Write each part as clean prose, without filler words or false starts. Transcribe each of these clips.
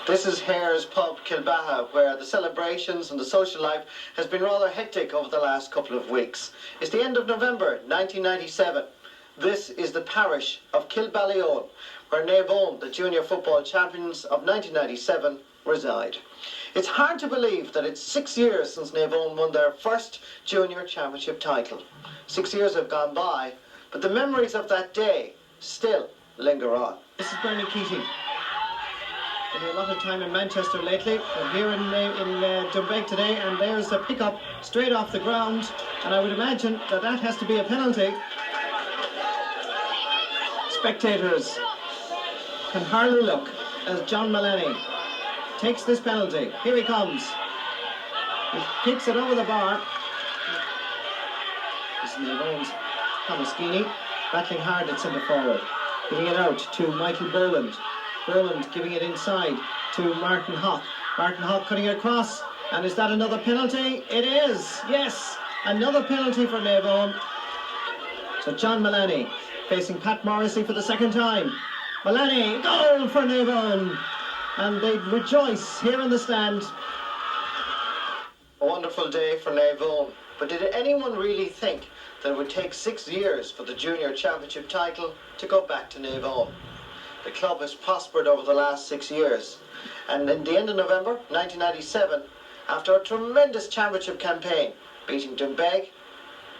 This is Hare's Pub, Kilbaha, where the celebrations and the social life has been rather hectic over the last couple of weeks. It's the end of November 1997. This is the parish of Kilballeon, where Naomh, the junior football champions of 1997, reside. It's hard to believe that it's 6 years since Naomh won their first junior championship title. 6 years have gone by, but the memories of that day still linger on. This is Bernie Keating. Spending a lot of time in Manchester lately. I'm here in Doonbeg today, and there's a pickup straight off the ground, and I would imagine that has to be a penalty. Spectators can hardly look as John Mullany takes this penalty. Here he comes. He kicks it over the bar. This is Naomh's Thomas Geeney, battling hard at centre forward, giving it out to Michael Boland. Boland giving it inside to Martin Hawk. Martin Hawk cutting it across. And is that another penalty? It is! Yes! Another penalty for Naomh. So John Mullany facing Pat Morrissey for the second time. Mullany, goal for Naomh! And they rejoice here in the stand. A wonderful day for Naomh. But did anyone really think that it would take 6 years for the junior championship title to go back to Naomh? The club has prospered over the last 6 years, and in the end of November 1997, after a tremendous championship campaign, beating Doonbeg,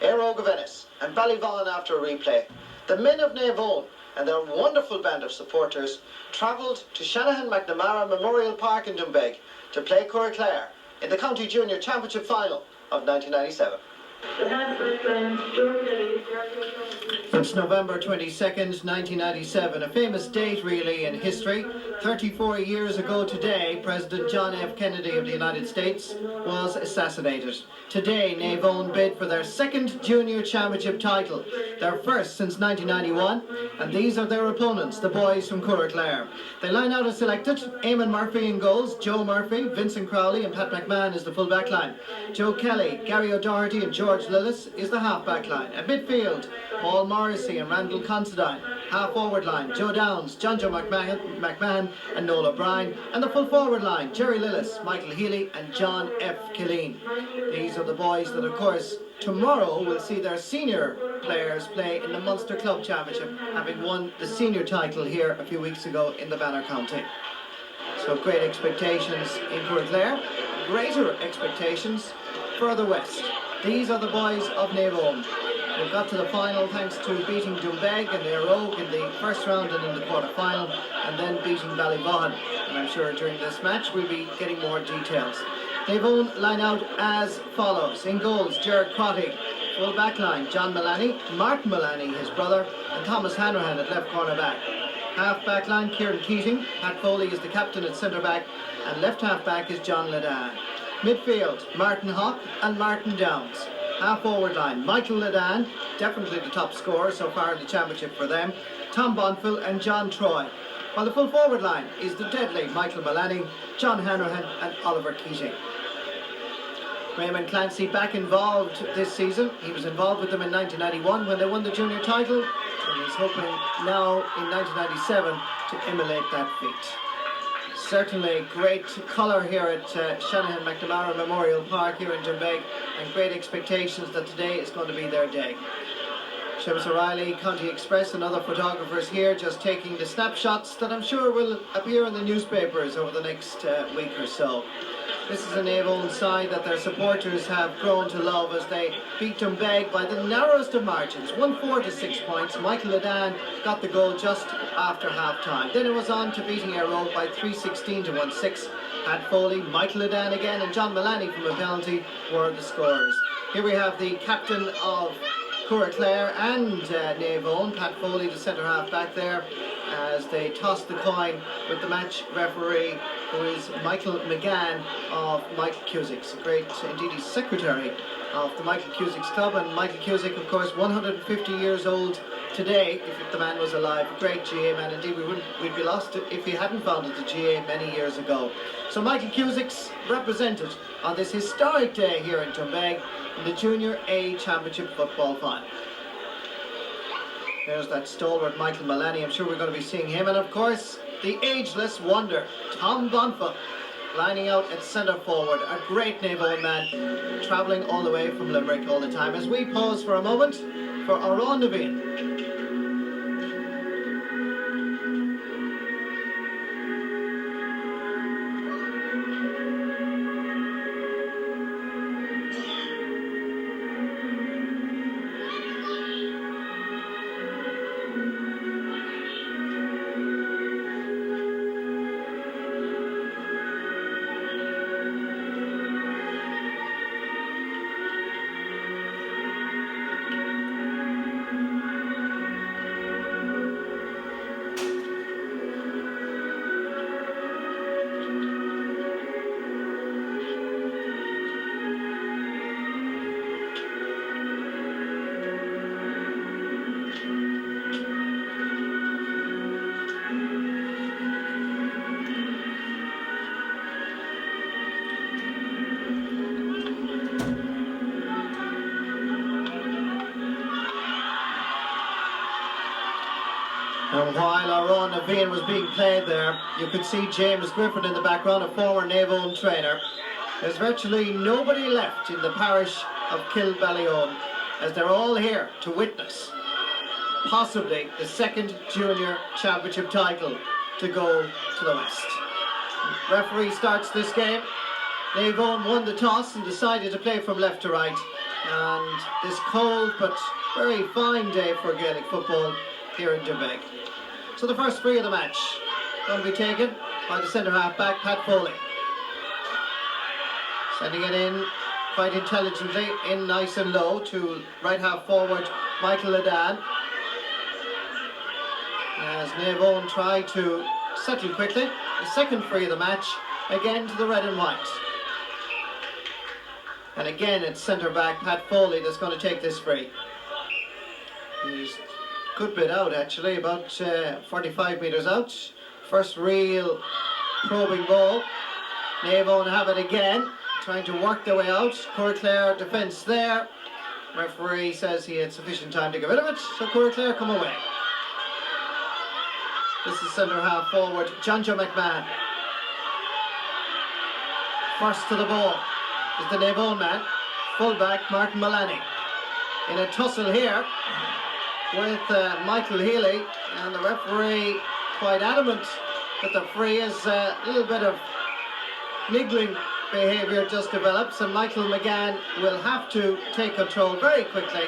Éire Óg Venice and Ballyvaughan after a replay, the men of Naomh and their wonderful band of supporters travelled to Shanahan McNamara Memorial Park in Doonbeg to play Cooraclare in the County Junior Championship Final of 1997. It's November 22nd, 1997, a famous date really in history. 34 years ago today, President John F. Kennedy of the United States was assassinated. Today, Naomh bid for their second junior championship title, their first since 1991, and these are their opponents, the boys from Cooraclare. They line out as selected: Eamon Murphy in goals, Joe Murphy, Vincent Crowley and Pat McMahon is the full back line. Joe Kelly, Gary O'Doherty and George Lillis is the half back line. At midfield, Paul Morrissey and Randall Considine. Half forward line, Joe Downs, John Joe McMahon and Noel O'Brien. And the full forward line, Jerry Lillis, Michael Healy and John F. Killeen. These are the boys that, of course, tomorrow will see their senior players play in the Munster Club Championship, having won the senior title here a few weeks ago in the Banner County. So great expectations in Cooraclare, greater expectations further west. These are the boys of Naomh. They've got to the final thanks to beating Doonbeg and Éire Óg in the first round and in the quarter-final, and then beating Ballyvaughan. And I'm sure during this match we'll be getting more details. Naomh line out as follows. In goals, Gerard Crotty. Full back line, John Mullany, Martin Mullany, his brother, and Thomas Hanrahan at left corner back. Half back line, Kieran Keating. Pat Foley is the captain at centre back, and left half back is John Ledan. Midfield, Martin Hawk and Martin Downs. Half forward line, Michael Ledan, definitely the top scorer so far in the championship for them, Tom Bonfill and John Troy. While the full forward line is the deadly Michael Mullany, John Hanrahan and Oliver Keating. Raymond Clancy back involved this season. He was involved with them in 1991 when they won the junior title, and he's hoping now in 1997 to emulate that feat. Certainly great colour here at Shanahan McNamara Memorial Park here in Doonbeg, and great expectations that today is going to be their day. Seamus O'Reilly, County Express and other photographers here just taking the snapshots that I'm sure will appear in the newspapers over the next week or so. This is a Naomh side that their supporters have grown to love as they beat Doonbeg by the narrowest of margins, 1-4 to 6 points. Michael Ledan got the goal just after half-time. Then it was on to beating Éire Óg by 3-16 to 1-6. Pat Foley, Michael Ledan again and John Mullany from a penalty were the scorers. Here we have the captain of Cooraclare and Naomh, Pat Foley, the centre half back there, as they toss the coin with the match referee, who is Michael McGann of Michael Cusick's. Great, indeed, he's secretary of the Michael Cusick's club, and Michael Cusick, of course, 150 years old today, if the man was alive. A great GA man indeed. We'd be lost if he hadn't founded the GA many years ago. So Michael Cusick's represented on this historic day here in Doonbeg in the Junior A Championship Football Final. There's that stalwart Michael Mullaney. I'm sure we're going to be seeing him. And of course, the ageless wonder, Tom Bonfa, lining out at centre forward. A great Naomh man, travelling all the way from Limerick all the time. As we pause for a moment for Eoin Naomh. And while Eoin Naomh was being played there, you could see James Griffin in the background, a former Naomh trainer. There's virtually nobody left in the parish of Kilballion, as they're all here to witness possibly the second junior championship title to go to the West. Referee starts this game. Naomh won the toss and decided to play from left to right. And this cold but very fine day for Gaelic football here in Doonbeg. So the first free of the match going to be taken by the centre half back, Pat Foley. Sending it in quite intelligently, in nice and low to right half forward Michael Ladan. As Naomh try to settle quickly. The second free of the match, again to the red and white. And again it's centre back Pat Foley that's going to take this free. He's a good bit out actually, about 45 metres out. First real probing ball. Naomh have it again, trying to work their way out. Cooraclare defence there. Referee says he had sufficient time to get rid of it, so Cooraclare come away. This is centre half forward John Joe McMahon. First to the ball is the Naomh man, full-back Martin Mullaney. In a tussle here with Michael Healy, and the referee quite adamant that the free is a little bit of niggling behaviour just develops, and Michael McGann will have to take control very quickly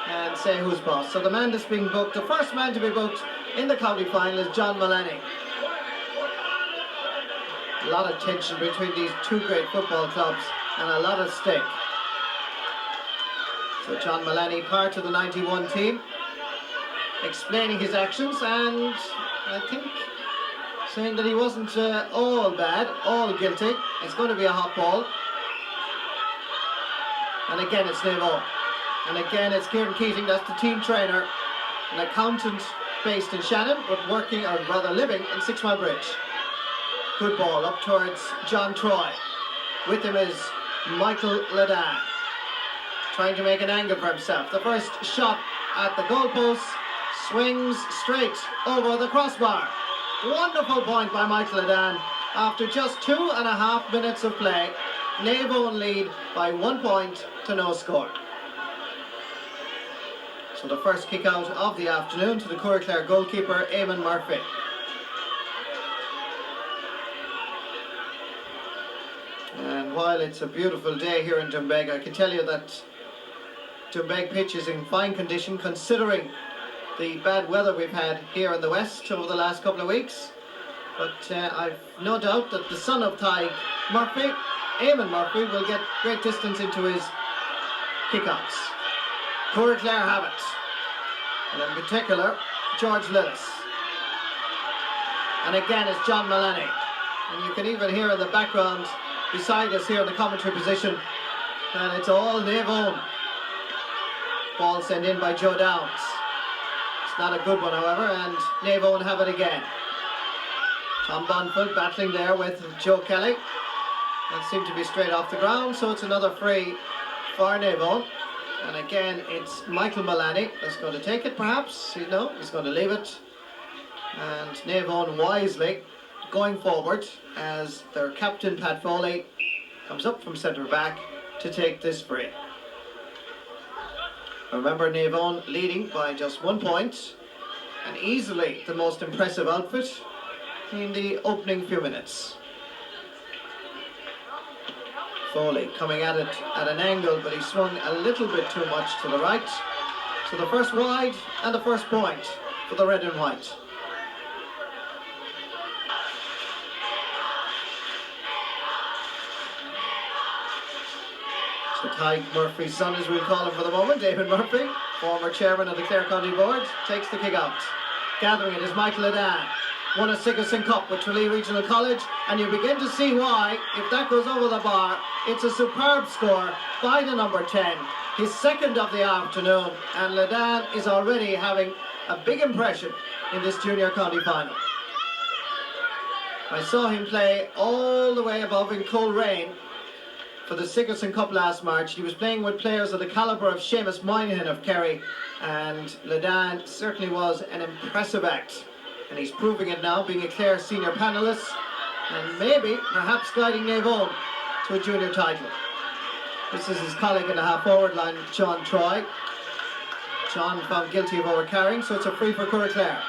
and say who's boss. So the man that's being booked, the first man to be booked in the county final, is John Mullaney. A lot of tension between these two great football clubs and a lot at stake. So John Mullaney, part of the 91 team, explaining his actions, and I think saying that he wasn't all bad, all guilty. It's going to be a hot ball. And again it's Naomh. And again it's Kieran Keating, that's the team trainer, an accountant based in Shannon, but working, or rather living, in 6 Mile Bridge. Good ball up towards John Troy. With him is Michael Ladan, trying to make an angle for himself. The first shot at the goalpost swings straight over the crossbar. Wonderful point by Michael Ladan. After just 2.5 minutes of play, Naomh lead by 1 point to no score. So the first kick out of the afternoon to the Cooraclare goalkeeper, Eoin Murphy. And while it's a beautiful day here in Doonbeg, I can tell you that Doonbeg pitch is in fine condition considering the bad weather we've had here in the west over the last couple of weeks. But I've no doubt that the son of Ty Murphy, Eoin Murphy, will get great distance into his kickouts. Cooraclare have it, and in particular George Lillis. And again it's John Mullaney, and you can even hear in the background beside us here in the commentary position that it's all Naomh. Ball sent in by Joe Downs. It's not a good one, however, and Naomh have it again. Tom Bonfa battling there with Joe Kelly. That seemed to be straight off the ground, so it's another free for Naomh. And again, it's Michael Mullaney that's going to take it, perhaps. No, he's going to leave it. And Naomh wisely going forward as their captain, Pat Foley, comes up from centre back to take this free. Remember, Naomh leading by just 1 point, and easily the most impressive outfit in the opening few minutes. Foley coming at it at an angle, but he swung a little bit too much to the right. So the first wide and the first point for the red and white. So Ty Murphy's son, as we'll call him for the moment, David Murphy, former chairman of the Clare County Board, takes the kick out. Gathering it is Michael Ledan. Won a Sigerson Cup with Tralee Regional College, and you begin to see why, if that goes over the bar. It's a superb score by the number 10, his second of the afternoon, and Ledan is already having a big impression in this junior county final. I saw him play all the way above in Coleraine for the Sigerson Cup last March. He was playing with players of the calibre of Seamus Moynihan of Kerry, and Ledan certainly was an impressive act. And he's proving it now, being a Clare senior panellist, and maybe, perhaps, guiding Naomh to a junior title. This is his colleague in the half-forward line, John Troy. John found guilty of overcarrying, so it's a free for Cooraclare.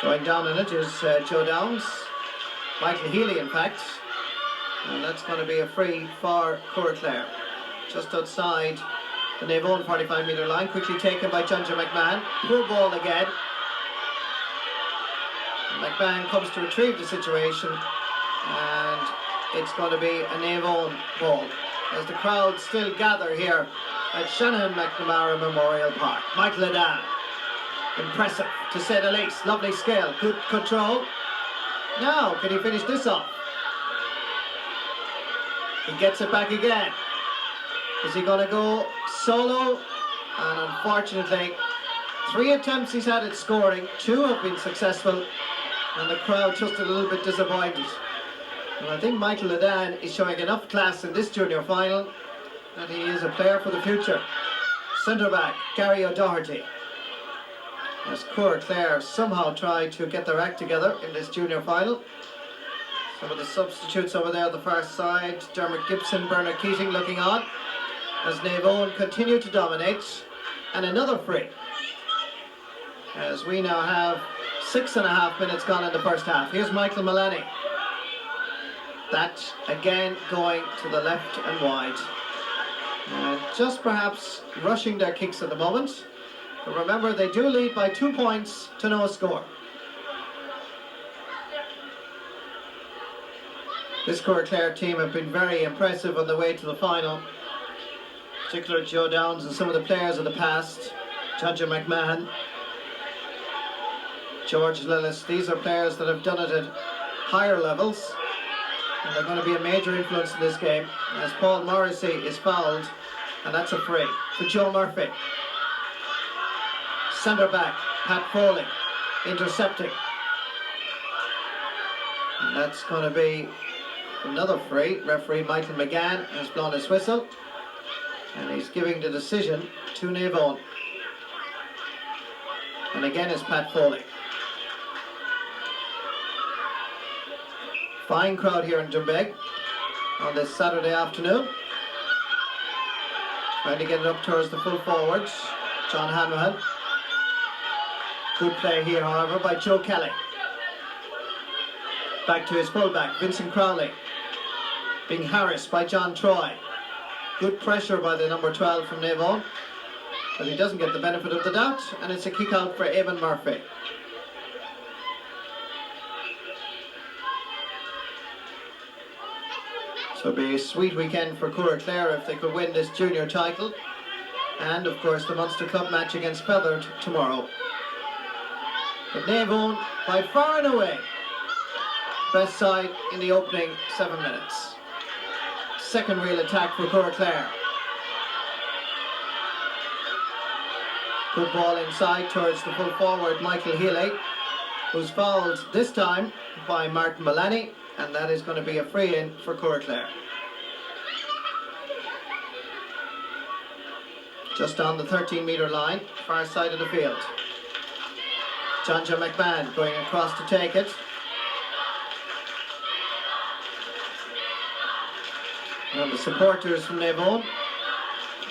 Going down in it is Joe Downs, Michael Healy, in fact, and that's going to be a free for Cooraclare. Just outside the Naomh 45-metre line, quickly taken by John McMahon. Poor ball again. And McMahon comes to retrieve the situation, and it's going to be a Naomh ball as the crowd still gather here at Shannon McNamara Memorial Park. Michael Ledan, impressive to say the least. Lovely skill, good control. Now, can he finish this off? He gets it back again. Is he going to go solo? And unfortunately, 3 attempts he's had at scoring, 2 have been successful, and the crowd just a little bit disappointed. And I think Michael Ledan is showing enough class in this junior final that he is a player for the future. Centre back, Gary O'Doherty. As Cooraclare somehow tried to get their act together in this junior final. Some of the substitutes over there on the far side, Dermot Gibson, Bernard Keating looking on as Naomh continue to dominate. And another free, as we now have 6.5 minutes gone in the first half. Here's Michael Mullaney. That again going to the left and wide. Just perhaps rushing their kicks at the moment. But remember, they do lead by 2 points to no score. This Cooraclare team have been very impressive on the way to the final. Particularly Joe Downs and some of the players of the past. John McMahon, George Lillis. These are players that have done it at higher levels, and they're going to be a major influence in this game, as Paul Morrissey is fouled, and that's a free for Joe Murphy. Centre back, Pat Foley, intercepting. And that's going to be another free. Referee Michael McGann has blown his whistle, and he's giving the decision to Naomh. And again it's Pat Foley. Fine crowd here in Doonbeg on this Saturday afternoon. Trying to get it up towards the full forwards, John Hanrahan. Good play here, however, by Joe Kelly. Back to his fullback, Vincent Crowley. Being harassed by John Troy. Good pressure by the number 12 from Naomh, but he doesn't get the benefit of the doubt, and it's a kick out for Eoin Murphy. So it'll be a sweet weekend for Cooraclare if they could win this junior title, and of course the Munster Club match against Feathered tomorrow. But Naomh, by far and away, best side in the opening 7 minutes. Second real attack for Cooraclare. Good ball inside towards the full forward Michael Healy, who's fouled this time by Martin Mullaney, and that is going to be a free in for Cooraclare. just on the 13-metre line, far side of the field. John McMahon going across to take it. And the supporters from Naomh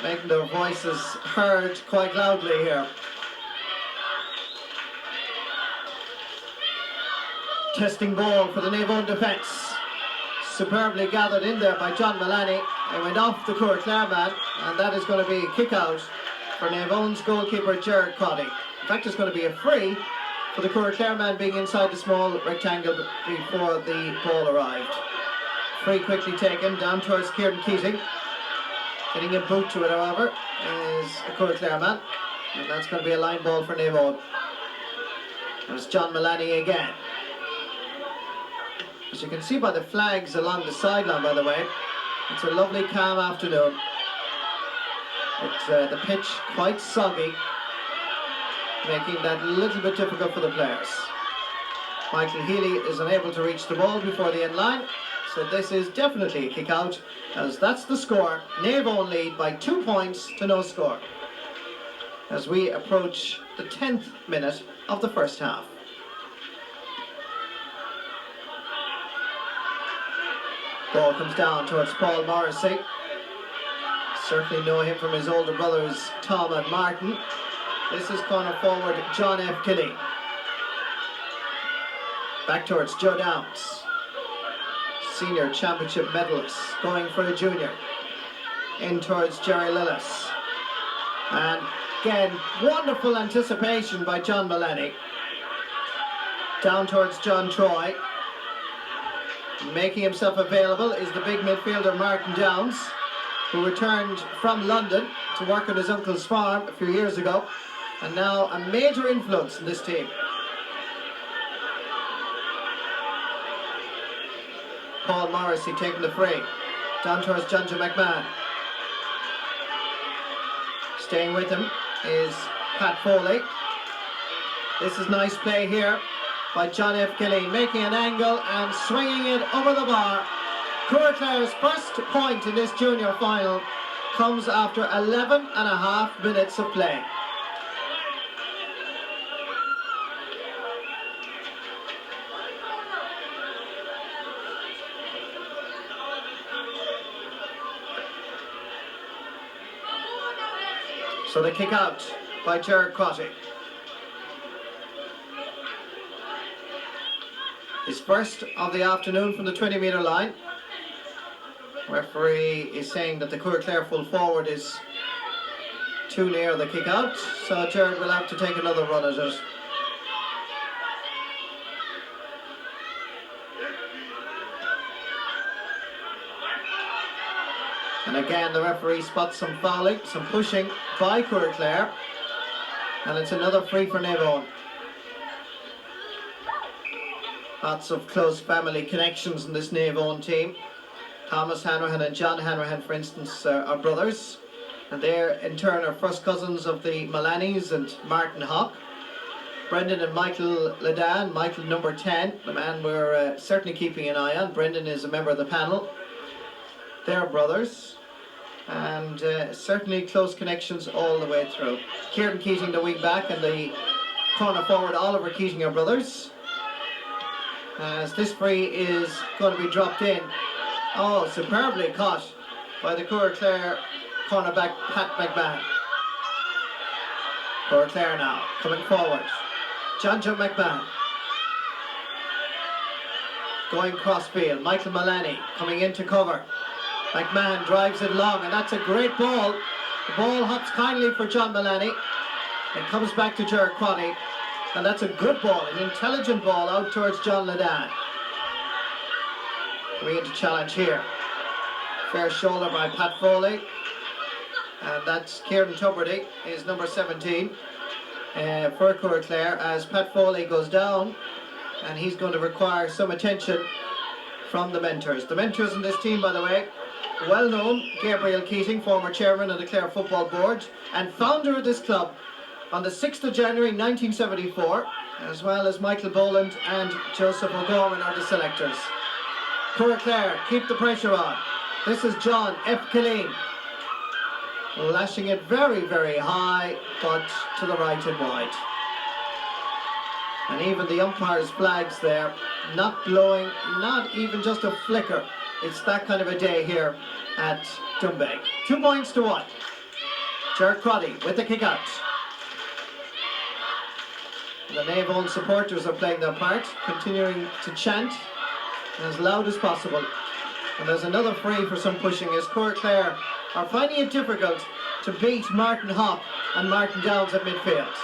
making their voices heard quite loudly here. Testing ball for the Naomh defence. Superbly gathered in there by John Mullany. It went off the Cooraclare man, and that is going to be a kick out for Naomh's goalkeeper Gerard Crotty. In fact, it's going to be a free for the Cooraclare man being inside the small rectangle before the ball arrived. Free quickly taken down towards Kieran Keating. Getting a boot to it, however, is a Cooraclare man, and that's going to be a line ball for Naomh. There's John Mullany again. As you can see by the flags along the sideline, by the way, it's a lovely calm afternoon. It's the pitch quite soggy, making that a little bit difficult for the players. Michael Healy is unable to reach the ball before the end line, so this is definitely a kick out, as that's the score. Naomh lead by 2 points to no score as we approach the 10th minute of the first half. Ball comes down towards Paul Morrissey. Certainly know him from his older brothers Tom and Martin. This is corner forward John F. Kelly. Back towards Joe Downs. Senior championship medalist going for a junior. In towards Jerry Lillis. And again, wonderful anticipation by John Mullany. Down towards John Troy. Making himself available is the big midfielder Martin Downs, who returned from London to work on his uncle's farm a few years ago, and now a major influence in this team. Paul Morrissey taking the free. Down towards John McMahon. Staying with him is Pat Foley. This is nice play here by John F. Gilleen, making an angle and swinging it over the bar. Cooraclare's first point in this junior final comes after 11 and a half minutes of play. So the kick out by Gerard Crotty. His first of the afternoon from the 20-metre line. Referee is saying that the Cooraclare full forward is too near the kick out, so Gerard will have to take another run at it. And again the referee spots some fouling, some pushing by Cooraclare, and it's another free for Naomh. Lots of close family connections in this Naomh team. Thomas Hanrahan and John Hanrahan, for instance, are brothers, and they in turn are first cousins of the Mullanys and Martin Hawk. Brendan and Michael Ledan, Michael number 10, the man we're certainly keeping an eye on. Brendan is a member of the panel. They're brothers, and certainly close connections all the way through. Kieran Keating, the wing back, and the corner forward Oliver Keating are brothers. As this free is going to be dropped in. Oh, superbly caught by the Cooraclare cornerback Pat McMahon. Cooraclare now coming forward. John McMahon going crossfield. Michael Mullany coming into cover. McMahon drives it long, and that's a great ball. The ball hops kindly for John Mullany. It comes back to Gerard Crotty. And that's a good ball, an intelligent ball out towards John Ledan. We into challenge here. Fair shoulder by Pat Foley. And that's Kieran Tuberty, is number 17 for Cooraclare, as Pat Foley goes down, and he's going to require some attention from the mentors. The mentors in this team, by the way, well known, Gabriel Keating, former chairman of the Clare Football Board and founder of this club on the 6th of January 1974, as well as Michael Boland and Joseph O'Gorman are the selectors. Cooraclare keep the pressure on. This is John F. Killeen. lashing it very, very high, but to the right and wide. And even the umpire's flags there, not blowing, not even just a flicker. It's that kind of a day here at Doonbeg. 2 points to 1. Ger Crotty with the kick out. The Naomh supporters are playing their part, continuing to chant as loud as possible. And there's another free for some pushing as Cooraclare are finding it difficult to beat Martin Hop and Martin Downs at midfield.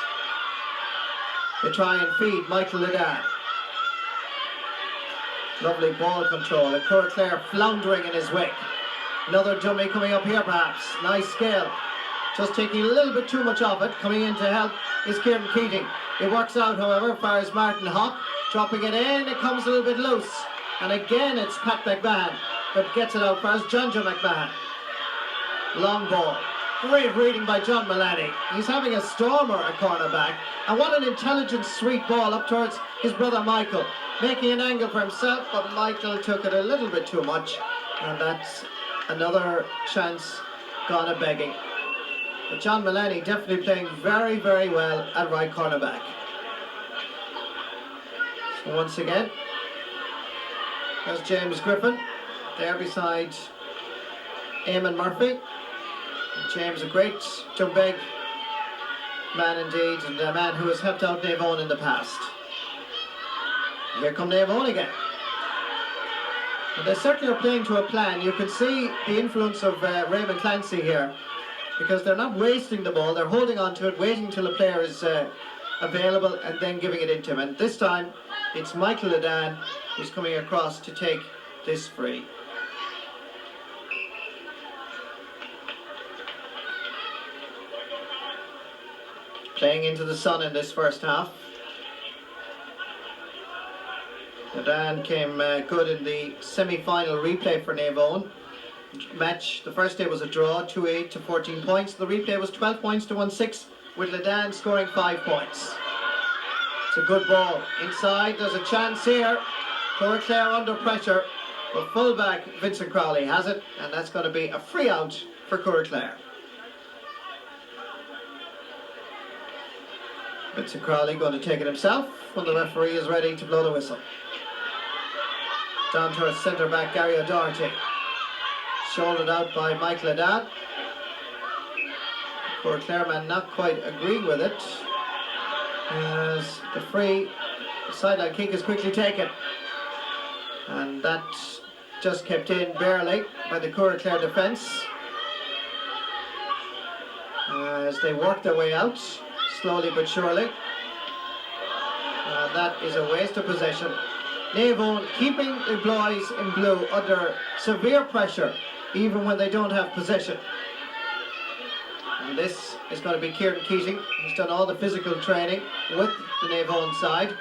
They try and feed Michael Ledan. Lovely ball control, and Cooraclare floundering in his wake. Another dummy coming up here perhaps. Nice skill. Just taking a little bit too much of it. Coming in to help is Kieran Keating. It works out, however, as far as Martin Hop. Dropping it in, it comes a little bit loose. And again it's Pat McMahon that gets it out for us, John McMahon. Long ball. Great reading by John Mullaney. He's having a stormer at cornerback. And what an intelligent, sweet ball up towards his brother Michael. Making an angle for himself, but Michael took it a little bit too much. And that's another chance gone a begging. But John Mullaney definitely playing very, very well at right cornerback. So once again, there's James Griffin there beside Eamon Murphy. And James, a great Doonbeg man indeed, and a man who has helped out Naomh in the past. Here come Naomh again. And they certainly are playing to a plan. You can see the influence of Raymond Clancy here, because they're not wasting the ball, they're holding on to it, waiting until the player is available and then giving it into him. And this time it's Michael Ledan who's coming across to take this free. Playing into the sun in this first half. Ledan came good in the semi-final replay for Naomh match. The first day was a draw, 2-8 to 14 points. The replay was 12 points to 1-6, with Ledan scoring 5 points. It's a good ball. Inside, there's a chance here. Cooraclare under pressure, but fullback Vincent Crowley has it, and that's going to be a free out for Cooraclare. Vincent Crowley going to take it himself when the referee is ready to blow the whistle. Down towards centre back Gary O'Doherty. Shouldered out by Michael Ledan. Cooraclare man not quite agreeing with it, as the free sideline kick is quickly taken. And that just kept in barely by the Cooraclare defence, as they work their way out, slowly but surely. That is a waste of possession. Naomh keeping the boys in blue under severe pressure, even when they don't have possession. And this is going to be Kieran Keating. He's done all the physical training with the Naomh side,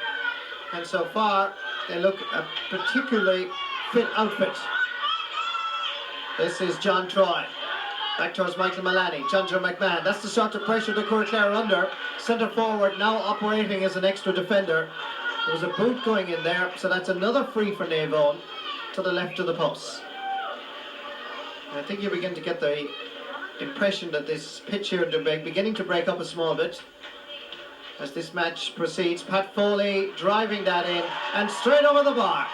and so far they look a particularly fit outfit. This is John Troy. Back towards Michael Mullaney. John McMahon. That's the sort of pressure the Cooraclare are under. Centre forward now operating as an extra defender. There was a boot going in there, so that's another free for Naomh to the left of the post. I think you begin to get the impression that this pitch here in Doonbeg beginning to break up a small bit as this match proceeds. Pat Foley driving that in and straight over the bar.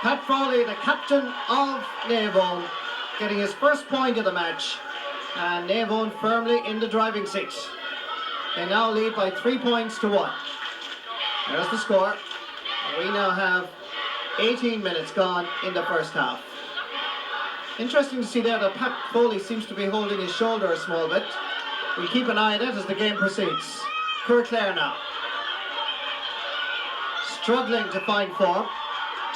Pat Foley, the captain of Naomh, getting his first point of the match, and Naomh firmly in the driving seat. They now lead by 3 points to 1. There's the score. We now have 18 minutes gone in the first half. Interesting to see there that Pat Foley seems to be holding his shoulder a small bit. We'll keep an eye on it as the game proceeds. Cooraclare now. Struggling to find form.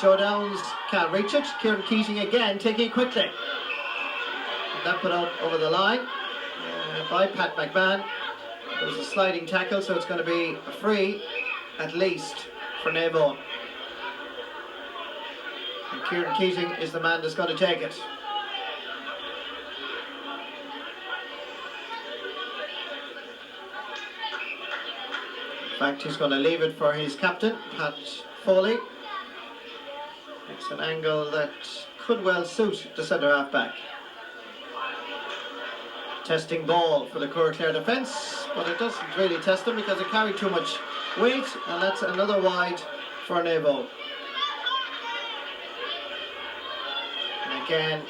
Joe Downs can't reach it. Kieran Keating again taking it quickly. And that put out over the line by Pat McMahon. It was a sliding tackle, so it's going to be a free at least for Naomh. And Kieran Keating is the man that's going to take it. In fact, he's going to leave it for his captain, Pat Foley. It's an angle that could well suit the centre half back. Testing ball for the Cooraclare defence, but it doesn't really test them because it carried too much weight, and that's another wide for Naomh. And again,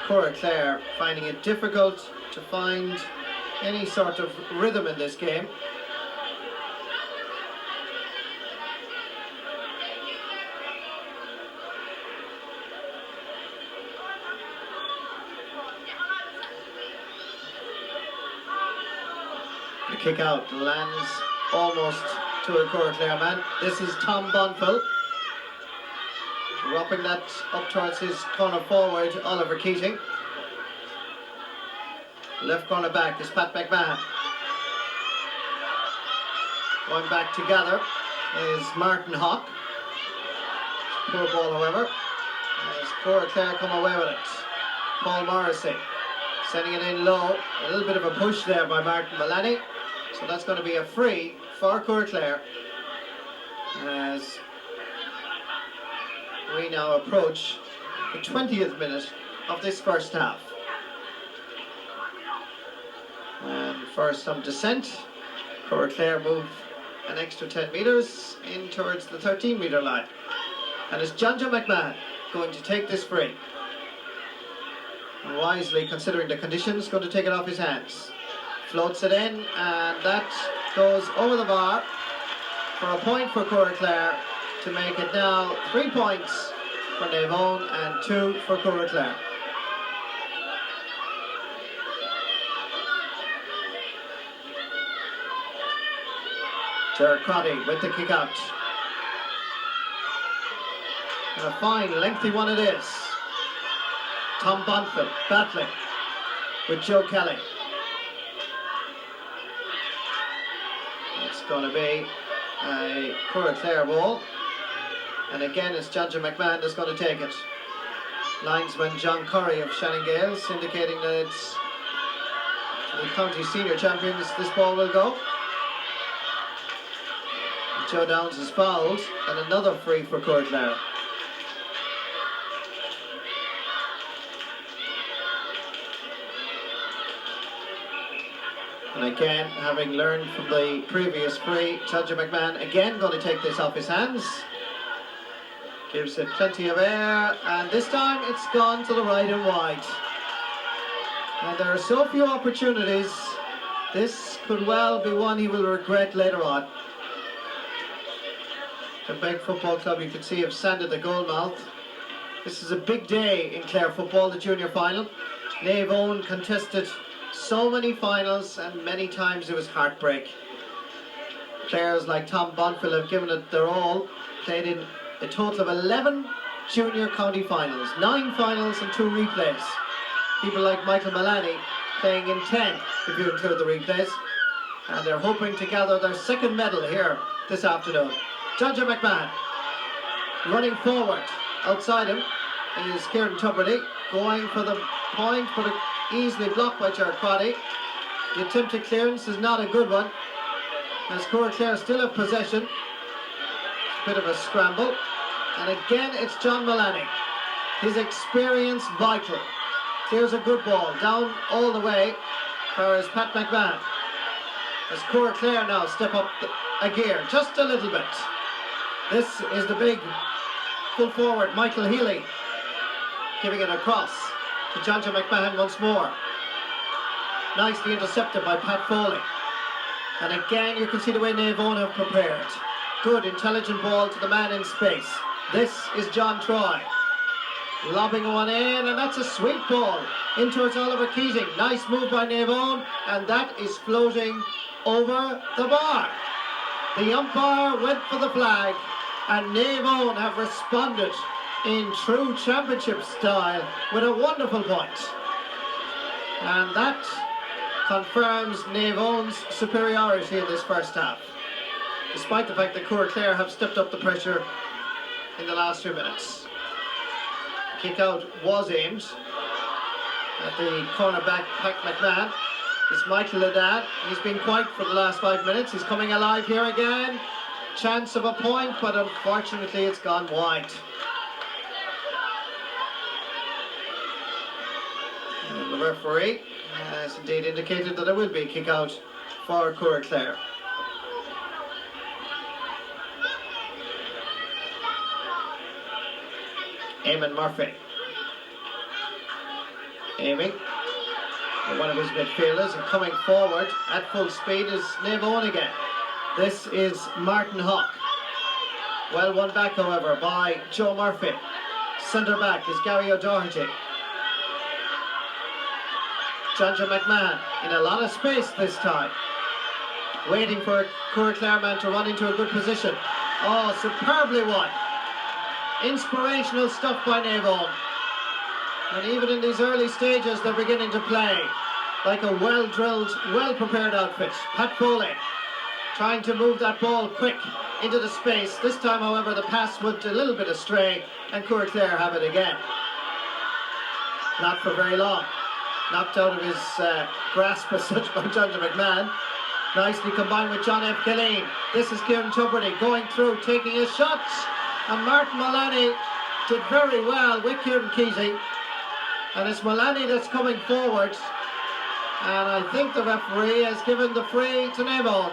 Cooraclare finding it difficult to find any sort of rhythm in this game. The kick out lands almost to a Cooraclare man. This is Tom Bonfill, dropping that up towards his corner forward, Oliver Keating. Left corner back is Pat McMahon. Going back to gather is Martin Hawk. Poor ball, however, as Cooraclare come away with it. Paul Morrissey sending it in low. A little bit of a push there by Martin Mullaney. So that's going to be a free for Cooraclare as we now approach the 20th minute of this first half. And for some descent, Cooraclare move an extra 10 metres in towards the 13-metre line. And it's John McMahon going to take this free. And wisely, considering the conditions, going to take it off his hands. Floats it in, and that goes over the bar for a point for Cooraclare to make it now 3 points for Naomh and 2 for Cooraclare. Gerard Crotty with the kick out. And a fine, lengthy one it is. Tom Bonfill battling with Joe Kelly. It's going to be a Cooraclare ball. And again, it's John McMahon that's going to take it. Linesman John Curry of Shannon Gales indicating that it's the county senior champions this ball will go. Joe Downs is fouled, and another free for Cooraclare. And again, having learned from the previous free, Judge McMahon again going to take this off his hands. Gives it plenty of air, and this time it's gone to the right and wide. And there are so few opportunities, this could well be one he will regret later on. The Beg Football Club, you can see, have sanded the goal mouth. This is a big day in Clare football, the junior final. Naomh contested so many finals, and many times it was heartbreak. Players like Tom Bonfill have given it their all, played in a total of 11 junior county finals, 9 finals and 2 replays. People like Michael Mullaney playing in 10, if you include the replays. And they're hoping to gather their second medal here this afternoon. John McMahon running forward. Outside him is Kieran Tuberty going for the point, but easily blocked by Gerard Crotty. The attempted clearance is not a good one, as Cooraclare still have possession. Bit of a scramble, and again it's John Mullaney. His experience vital. Clears a good ball down all the way for his Pat McMahon. As Cooraclare now step up a gear just a little bit. This is the big full forward Michael Healy giving it across to John McMahon once more. Nicely intercepted by Pat Foley. And again you can see the way Naomh have prepared. Good intelligent ball to the man in space. This is John Troy. Lobbing one in, and that's a sweet ball in towards Oliver Keating. Nice move by Naomh, and that is floating over the bar. The umpire went for the flag, and Naomh have responded in true championship style with a wonderful point. And that confirms Naomh's superiority in this first half, despite the fact that Cooraclare have stepped up the pressure in the last 2 minutes. Kick out was aimed at the cornerback, Pat McMahon. It's Michael Ladan. He's been quiet for the last 5 minutes. He's coming alive here again. Chance of a point, but unfortunately it's gone wide. And the referee has indeed indicated that it will be a kick out for Cooraclare. Eamon Murphy aiming for one of his midfielders, and coming forward at full speed is Naomh again. This is Martin Hawke. Well won back, however, by Joe Murphy. Centre back is Gary O'Doherty. John McMahon in a lot of space this time, waiting for a Cooraclare man to run into a good position. Oh, superbly won. Inspirational stuff by Naomh. And even in these early stages, they're beginning to play like a well-drilled, well-prepared outfit. Pat Foley trying to move that ball quick into the space. This time, however, the pass went a little bit astray, and Cooraclare have it again. Not for very long. Knocked out of his grasp as such by John McMahon. Nicely combined with John F. Killeen. This is Kieran Tubridy going through, taking his shots. And Martin Mullaney did very well with Kieran Keating. And it's Mullaney that's coming forward. And I think the referee has given the free to Naomh.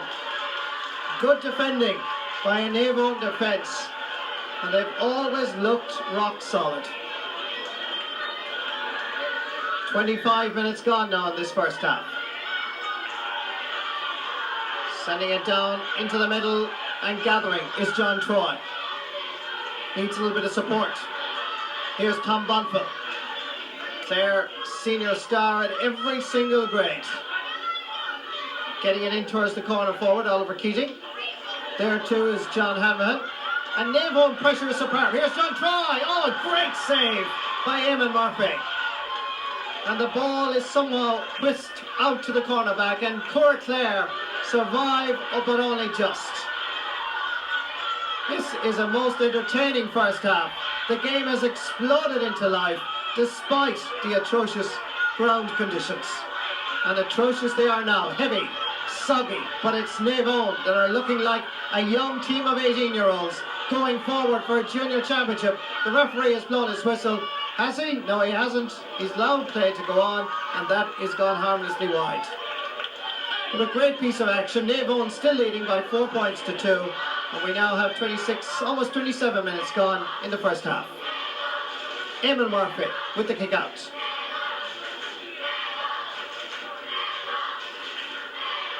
Good defending by a Naomh defence. And they've always looked rock solid. 25 minutes gone now in this first half. Sending it down into the middle and gathering is John Troy. Needs a little bit of support. Here's Tom Bonfill, Clare senior star at every single grade. Getting it in towards the corner forward, Oliver Keating. There too is John Hanrahan. And Naomh pressure is superb. Here's John Troy. Oh, great save by Eamon Murphy. And the ball is somehow whisked out to the cornerback, and Cooraclare survive, but only just. This is a most entertaining first half. The game has exploded into life despite the atrocious ground conditions. And atrocious they are now. Heavy, soggy, but it's Naomh that are looking like a young team of 18-year-olds going forward for a junior championship. The referee has blown his whistle. Has he? No, he hasn't. He's allowed play to go on, and that is gone harmlessly wide. But a great piece of action. Naomh still leading by 4 points to 2, and we now have 26, almost 27 minutes gone in the first half. Eamon Murphy with the kick out.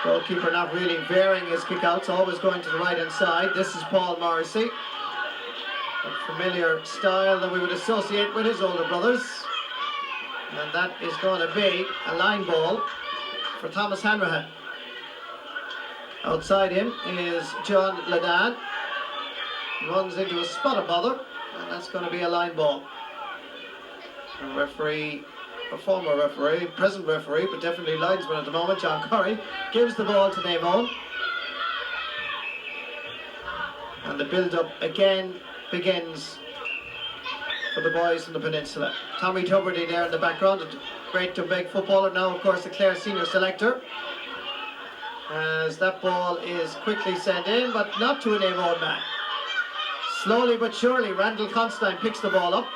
Goalkeeper not really varying his kick outs, always going to the right hand side. This is Paul Morrissey. A familiar style that we would associate with his older brothers. And that is going to be a line ball for Thomas Hanrahan. Outside him is John Ledan. Runs into a spot of bother, and that's going to be a line ball. A referee, a former referee, present referee, but definitely linesman at the moment, John Curry, gives the ball to Naomh. And the build-up again begins for the boys in the peninsula. Tommy Tubridy there in the background, a great Dombeg footballer, now of course the Clare senior selector. As that ball is quickly sent in, but not to an Naomh man. Slowly but surely Randall Constantine picks the ball up,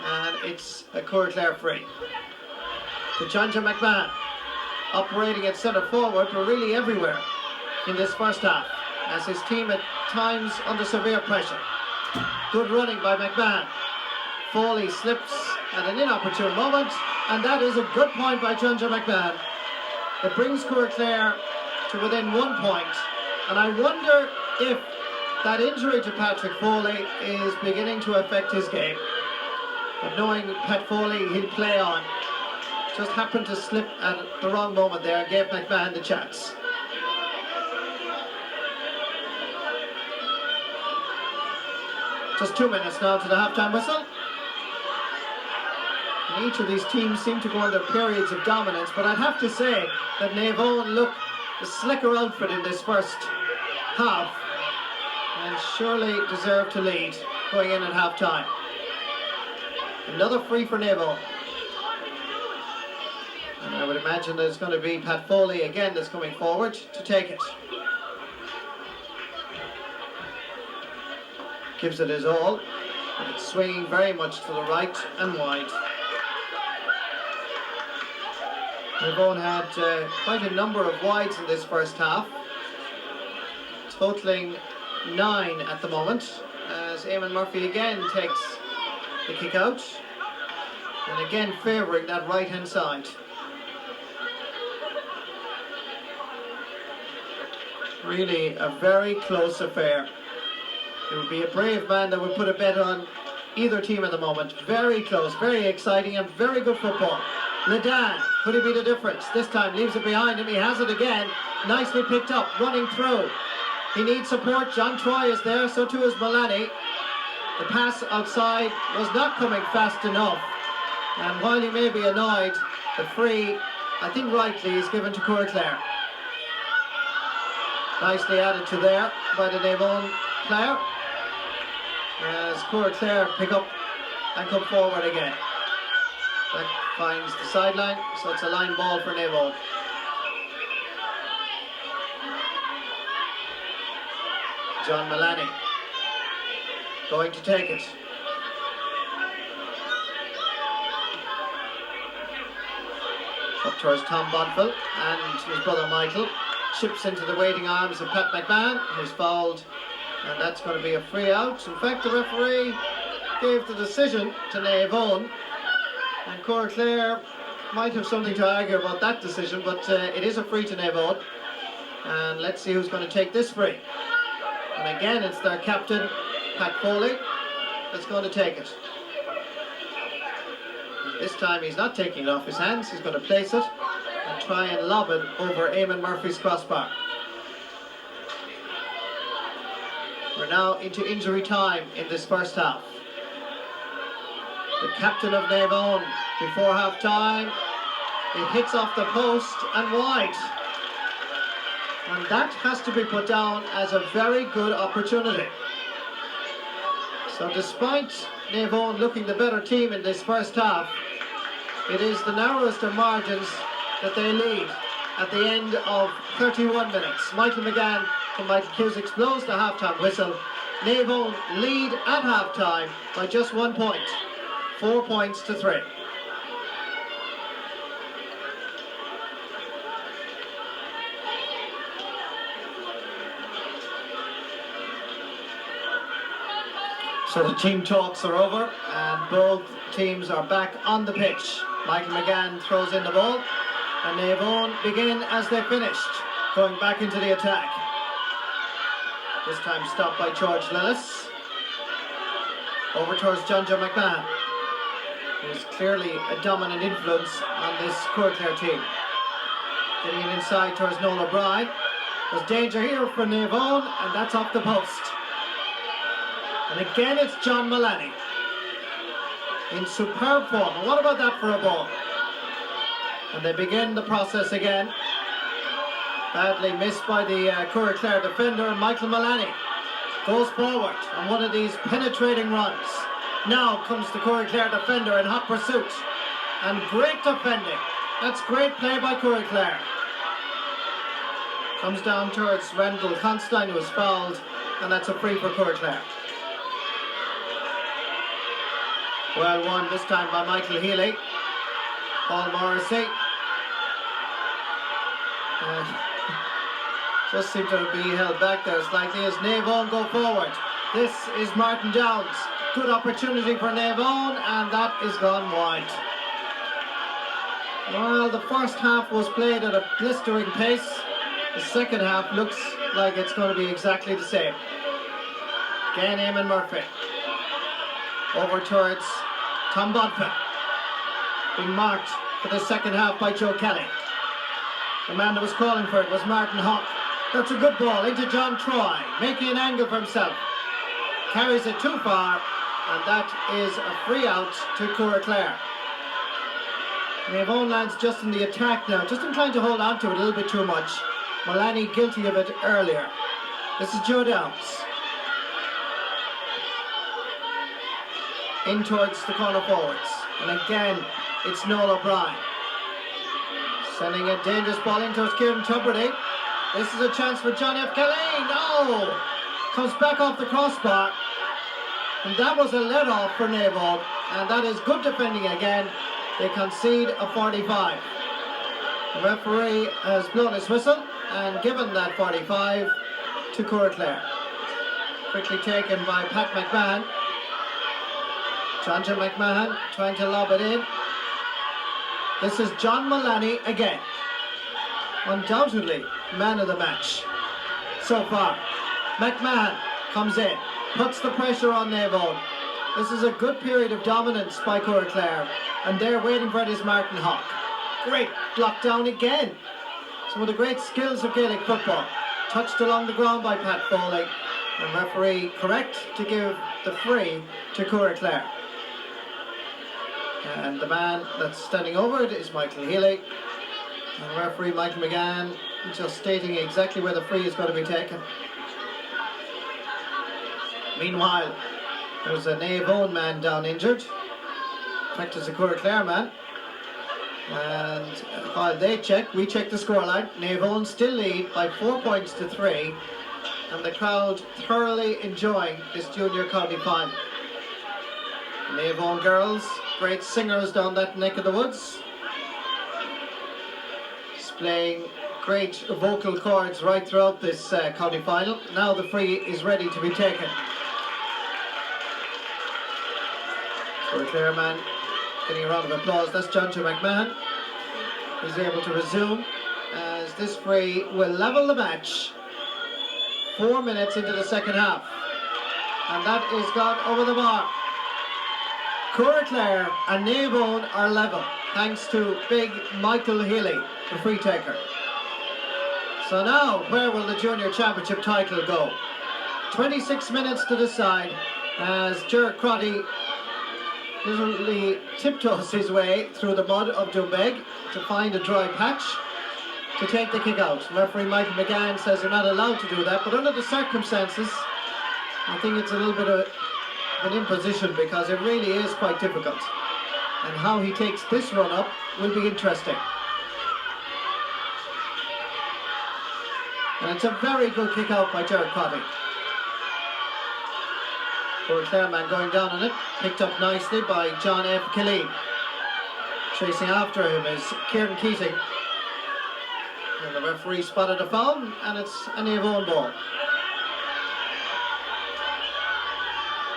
and it's a Cooraclare free. To John McMahon, operating at centre forward, but really everywhere in this first half, as his team at times under severe pressure. Good running by McMahon. Foley slips at an inopportune moment, and that is a good point by John McMahon. It brings Cooraclare to within 1 point, and I wonder if that injury to Patrick Foley is beginning to affect his game. But knowing Pat Foley, he'll play on. Just happened to slip at the wrong moment there and gave McMahon the chance. Just 2 minutes now to the half-time whistle. And each of these teams seem to go under periods of dominance, but I'd have to say that Naomh look the slicker outfit in this first half, and surely deserve to lead going in at half-time. Another free for Naomh. And I would imagine that it's going to be Pat Foley again that's coming forward to take it. Gives it his all, and it's swinging very much to the right and wide. Eoin had quite a number of wides in this first half, totaling 9 at the moment, as Eamon Murphy again takes the kick out, and again favouring that right hand side. Really a very close affair. It would be a brave man that would put a bet on either team at the moment. Very close, very exciting, and very good football. Ledan, could he be the difference? This time leaves it behind him. He has it again. Nicely picked up, running through. He needs support. John Troy is there, so too is Mullaney. The pass outside was not coming fast enough. And while he may be annoyed, the free, I think rightly, is given to Cooraclare. Nicely added to there by the Naomh player, as Cooraclare pick up and come forward again. That finds the sideline, so it's a line ball for Naomh. John Mullaney going to take it. Up towards Tom Bodville, and his brother Michael chips into the waiting arms of Pat McMahon, who's fouled, and that's going to be a free out. In fact, the referee gave the decision to Naomh, and Cooraclare might have something to argue about that decision, but it is a free to Naomh, and let's see who's going to take this free. And again, it's their captain, Pat Foley, that's going to take it. This time he's not taking it off his hands, he's going to place it and try and lob it over Eamon Murphy's crossbar. We're now into injury time in this first half. The captain of Naomh, before half time, it hits off the post and wide. And that has to be put down as a very good opportunity. So despite Naomh looking the better team in this first half, it is the narrowest of margins that they lead at the end of 31 minutes. Michael McGann from Michael Cusick blows the half-time whistle. Naomh lead at half-time by just 1 point. 4 points to 3. So the team talks are over and both teams are back on the pitch. Michael McGann throws in the ball and Naomh begin as they finished, going back into the attack. This time stopped by George Lillis. Over towards John McMahon, who's clearly a dominant influence on this Cooraclare team. Getting it inside towards Noel O'Brien. There's danger here for Naomh, and that's off the post. And again it's John Mullaney in superb form. And what about that for a ball? And they begin the process again. Badly missed by the Cooraclare defender, and Michael Mullaney goes forward on one of these penetrating runs. Now comes the Cooraclare defender in hot pursuit. And great defending. That's great play by Cooraclare. Comes down towards Randall Constein, who was fouled, and that's a free for Cooraclare. Well won this time by Michael Healy. Paul Morrissey. Just seemed to be held back there slightly as Naomh go forward. This is Martin Downs. Good opportunity for Naomh, and that is gone wide. Well, the first half was played at a blistering pace. The second half looks like it's going to be exactly the same. Again, Eamon Murphy. Over towards Tom Bodville. Being marked for the second half by Joe Kelly. The man that was calling for it was Martin Hawk. That's a good ball into John Troy, making an angle for himself. Carries it too far, and that is a free out to Cooraclare. Naomh lands just in the attack now, just inclined to hold on to it a little bit too much. Mullaney guilty of it earlier. This is Joe Downs. In towards the corner forwards. And again, it's Noel O'Brien. Sending a dangerous ball in towards Kieran Tubridy. This is a chance for John F. Kelly. No! Comes back off the crossbar. And that was a let-off for Naomh. And that is good defending again. They concede a 45. The referee has blown his whistle and given that 45 to Cooraclare. Quickly taken by Pat McMahon. John McMahon trying to lob it in. This is John Mullany again. Undoubtedly man of the match so far. McMahon comes in, puts the pressure on Naomh. This is a good period of dominance by Cooraclare, and they're waiting for it is Martin Hawk. Great block down again. Some of the great skills of Gaelic football. Touched along the ground by Pat Foley, and referee correct to give the free to Cooraclare. And the man that's standing over it is Michael Healy. And referee Michael McGann just stating exactly where the free is going to be taken. Meanwhile, there's a Naomh man down injured. In fact, it's a Cooraclare man. And while they check, we check the scoreline. Naomh still lead by 4 points to 3. And the crowd thoroughly enjoying this junior county final. The Naomh girls, great singers down that neck of the woods. Displaying great vocal cords right throughout this county final. Now the free is ready to be taken. Cooraclare man getting a round of applause. That's John McMahon. He's able to resume as this free will level the match 4 minutes into the second half. And that is gone over the bar. Cooraclare and Naomh are level thanks to big Michael Healy, the free taker. So now, where will the junior championship title go? 26 minutes to decide as Gerard Crotty literally tiptoes his way through the mud of Doonbeg to find a dry patch to take the kick out. Referee Michael McGann says they're not allowed to do that, but under the circumstances, I think it's a little bit of an imposition because it really is quite difficult. And how he takes this run up will be interesting. And it's a very good kick out by Gerard Crotty. Cooraclare man going down on it, picked up nicely by John F. Killeen. Chasing after him is Kieran Keating. And the referee spotted a foul, and it's a Naomh ball.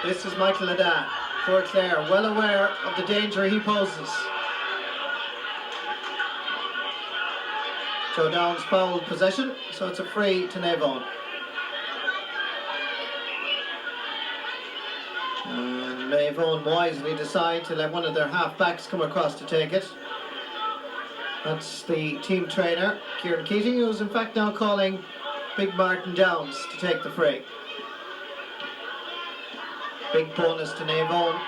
This is Michael Ladan. Cooraclare well aware of the danger he poses. Joe Downs fouled possession, so it's a free to Naomh. And Naomh wisely decide to let one of their half-backs come across to take it. That's the team trainer, Kieran Keating, who's in fact now calling Big Martin Downs to take the free. Big bonus to Naomh.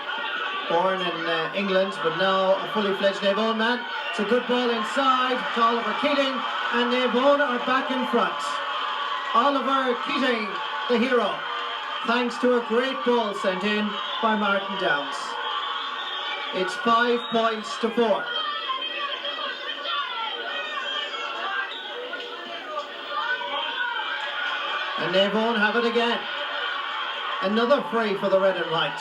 Born in England, but now a fully fledged Naomh man. It's a good ball inside to Oliver Keating, and Naomh are back in front. Oliver Keating, the hero, thanks to a great ball sent in by Martin Downs. It's 5 points to 4. And Naomh have it again. Another free for the red and white.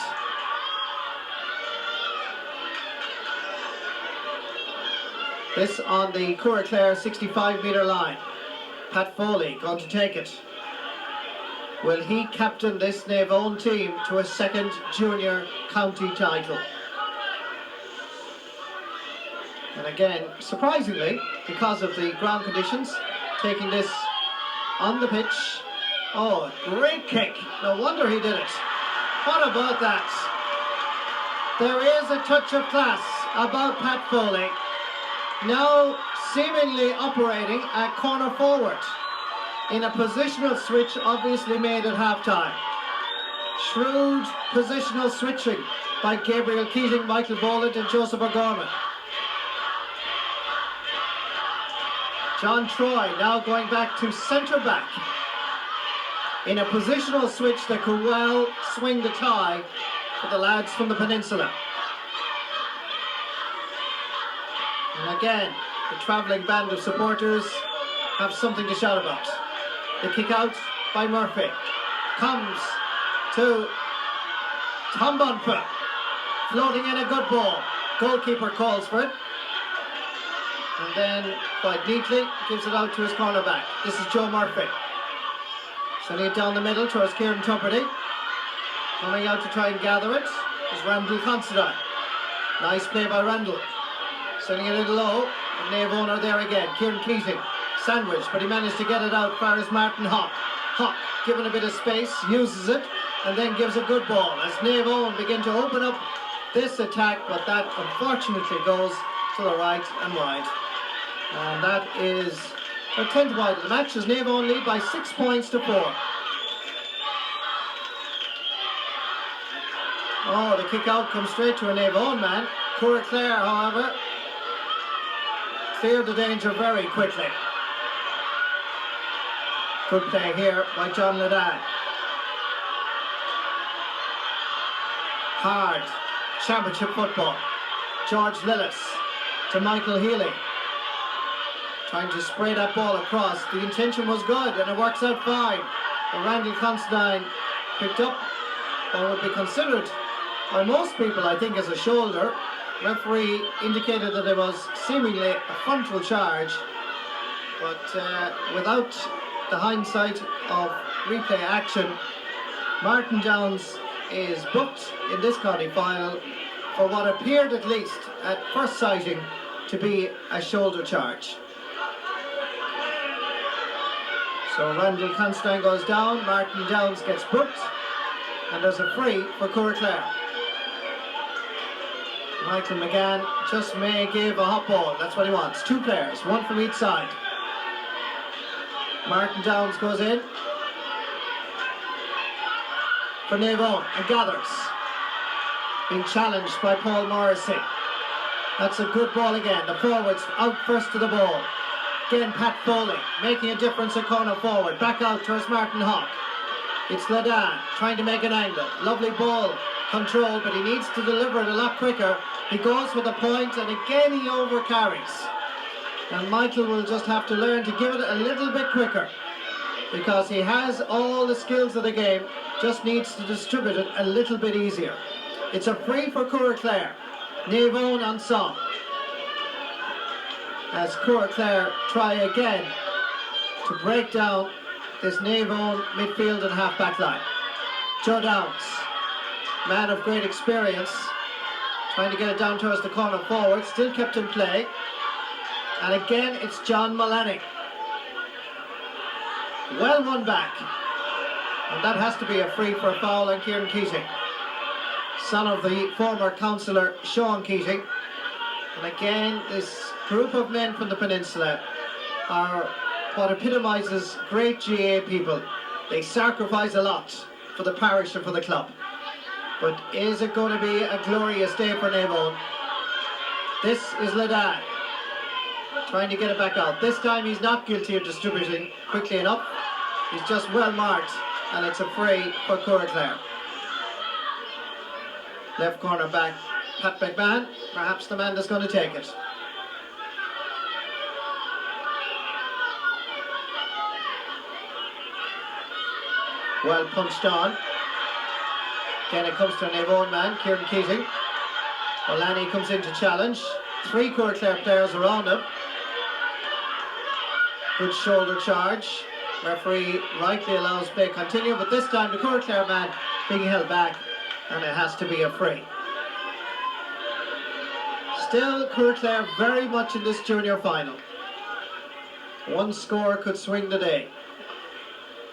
This on the Cooraclare 65-metre line. Pat Foley going to take it. Will he captain this Naomh team to a second junior county title? And again, surprisingly, because of the ground conditions, taking this on the pitch. Oh, great kick. No wonder he did it. What about that? There is a touch of class about Pat Foley. Now seemingly operating at corner forward in a positional switch obviously made at half-time. Shrewd positional switching by Gabriel Keating, Michael Boland and Joseph O'Gorman. John Troy now going back to centre-back in a positional switch that could well swing the tie for the lads from the peninsula. And again, the travelling band of supporters have something to shout about. The kick out by Murphy comes to Tom Bonfa, floating in a good ball. Goalkeeper calls for it. And then quite neatly, gives it out to his cornerback. This is Joe Murphy. Sending it down the middle towards Kieran Tubridy. Coming out to try and gather it is Randall Considine. Nice play by Randall. Sending it in low. And Naomh are there again. Kieran Keating. Sandwich, but he managed to get it out far as Martin Hawk. Hawk, given a bit of space, uses it, and then gives a good ball as Naomh begin to open up this attack, but that unfortunately goes to the right and wide. And that is their 10th wide of the match as Naomh lead by 6 points to 4. Oh, the kick out comes straight to a Naomh man. Cooraclare, however, cleared the danger very quickly. Good play here by John Ledan. Hard championship football. George Lillis to Michael Healy. Trying to spray that ball across. The intention was good and it works out fine. But Randall Considine picked up what would be considered by most people, I think, as a shoulder. Referee indicated that it was seemingly a frontal charge, but without the hindsight of replay action, Martin Downs is booked in this county final for what appeared, at least at first sighting, to be a shoulder charge. So Randall Considine goes down, Martin Downs gets booked, and there's a free for Cooraclare. Michael McGann just may give a hot ball, that's what he wants. 2 players, 1 from each side. Martin Downs goes in for Naomh and gathers. Being challenged by Paul Morrissey. That's a good ball again. The forwards out first to the ball. Again, Pat Foley making a difference at corner forward. Back out towards Martin Hawk. It's Ledan trying to make an angle. Lovely ball control, but he needs to deliver it a lot quicker. He goes with a point and again he overcarries. And Michael will just have to learn to give it a little bit quicker because he has all the skills of the game, just needs to distribute it a little bit easier. It's a free for Cooraclare. Naomh on song. As Cooraclare try again to break down this Naomh midfield and half-back line. Joe Downs, man of great experience, trying to get it down towards the corner forward, still kept in play. And again, it's John Mullaney. Well won back. And that has to be a free for a foul on Kieran Keating, son of the former councillor Sean Keating. And again, this group of men from the peninsula are what epitomises great GA people. They sacrifice a lot for the parish and for the club. But is it going to be a glorious day for Naomh? This is Ledan trying to get it back out. This time he's not guilty of distributing quickly enough. He's just well marked, and it's a free for Cooraclare. Left corner back, Pat McMahon, perhaps the man that's going to take it. Well punched on. Again it comes to an Eoin man, Kieran Keating. Mullaney comes in to challenge. 3 Cooraclare players around him. Good shoulder charge. Referee rightly allows play continue, but this time the Cooraclare man being held back, and it has to be a free. Still Cooraclare very much in this junior final. 1 score could swing the day.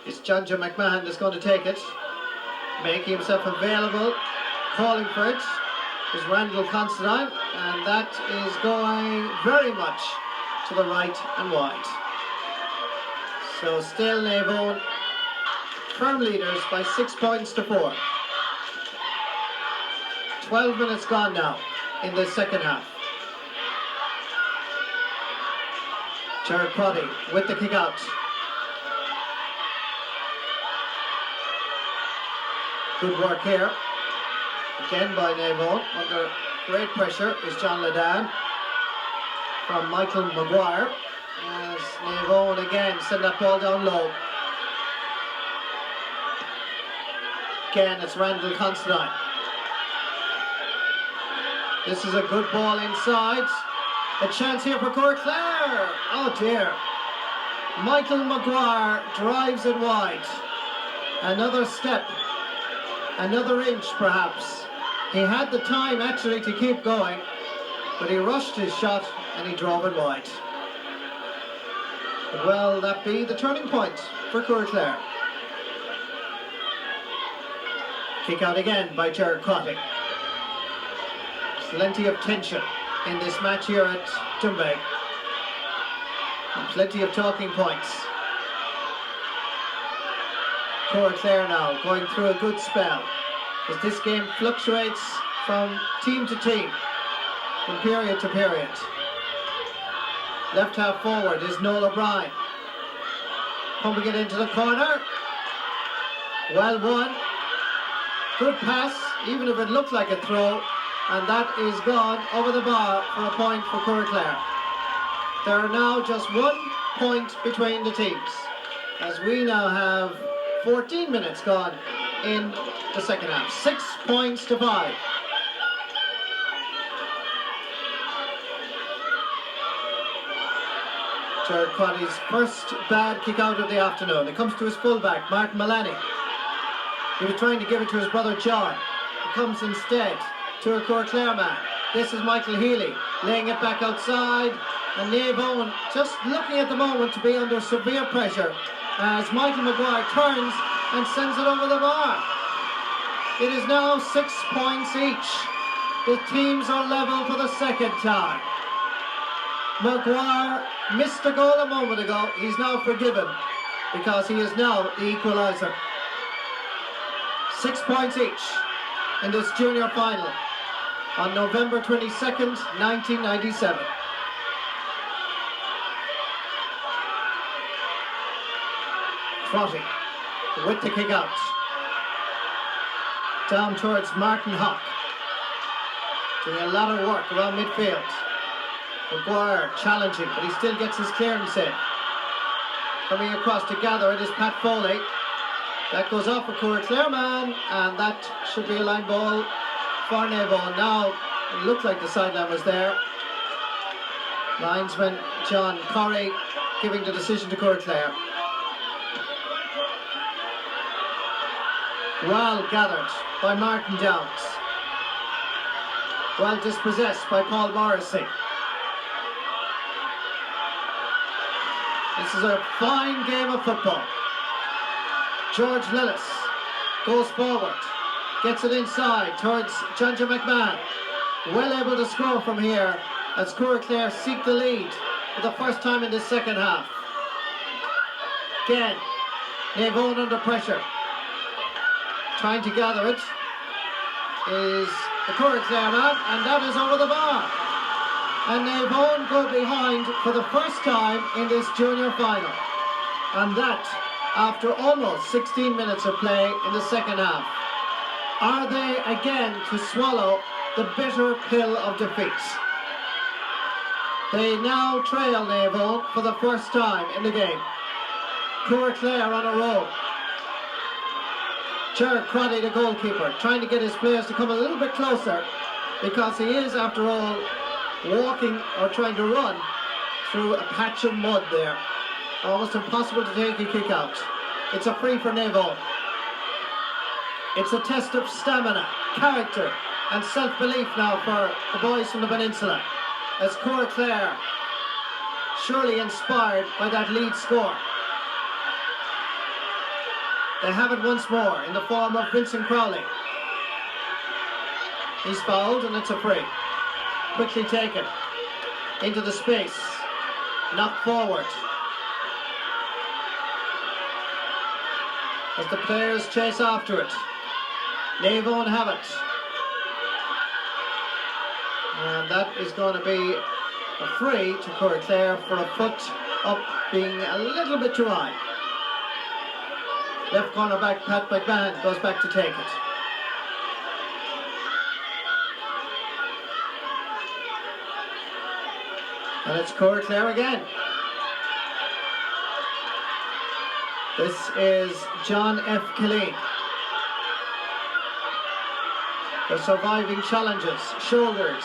It's John J. McMahon that's going to take it, making himself available, calling for it is Randall Considine, and that is going very much to the right and wide. So still Naomh firm leaders by 6 points to 4. 12 minutes gone now in the second half. Jared Crotty with the kick out. Good work here. Again by Naomh. Under great pressure is John Ledan from Michael Maguire. As Naomh again send that ball down low. Again it's Randall Considine. This is a good ball inside. A chance here for Cooraclare. Oh dear. Michael Maguire drives it wide. Another step. Another inch perhaps. He had the time actually to keep going, but he rushed his shot and he drove it wide. Will that be the turning point for Cooraclare? Kick out again by Jared Crotty. Plenty of tension in this match here at Tumbay. And plenty of talking points. Cooraclare now going through a good spell, as this game fluctuates from team to team, from period to period. Left half forward is Noel O'Brien. Pumping it into the corner. Well won. Good pass, even if it looked like a throw. And that is gone over the bar for a point for Cooraclare. There are now just 1 point between the teams, as we now have 14 minutes gone in the second half. 6 points to 5. Jared Crotty's first bad kick out of the afternoon. It comes to his fullback, Martin Mullaney. He was trying to give it to his brother John. It comes instead to a Cooraclare man. This is Michael Healy laying it back outside, and Naomh just looking at the moment to be under severe pressure as Michael Maguire turns and sends it over the bar. It is now 6 points each. The teams are level for the second time. Maguire missed a goal a moment ago. He's now forgiven because he is now the equaliser. 6 points each in this junior final on November 22nd, 1997. Crotty with the kick out. Down towards Martin Hawk. Doing a lot of work around midfield. Maguire challenging, but he still gets his clearance in. Coming across to gather it is Pat Foley. That goes off a Cooraclare man, and that should be a line ball for Naomh. Now, it looked like the sideline was there. Linesman John Corrie giving the decision to Cooraclare. Well gathered by Martin Downs. Well dispossessed by Paul Morrissey. This is a fine game of football. George Lillis goes forward, gets it inside towards John McMahon. Well able to score from here as Cooraclare seek the lead for the first time in the second half. Again, Naomh under pressure. Trying to gather it is the Cooraclare man, and that is over the bar. And Naomh go behind for the first time in this junior final. And that after almost 16 minutes of play in the second half. Are they again to swallow the bitter pill of defeat? They now trail Naomh for the first time in the game. Cooraclare on a roll. Jared Crotty, the goalkeeper, trying to get his players to come a little bit closer, because he is, after all, walking or trying to run through a patch of mud there. Almost impossible to take a kick out. It's a free for Naomh. It's a test of stamina, character and self-belief now for the boys from the peninsula, as Cooraclare, surely inspired by that lead score. They have it once more in the form of Vincent Crowley. He's fouled and it's a free. Quickly taken into the space, knocked forward. As the players chase after it, Naomh have it. And that is going to be a free to Cooraclare for a foot up being a little bit too high. Left corner back Pat McMahon goes back to take it. And it's Cooraclare again. This is John F. Killeen. The surviving challenges, shoulders.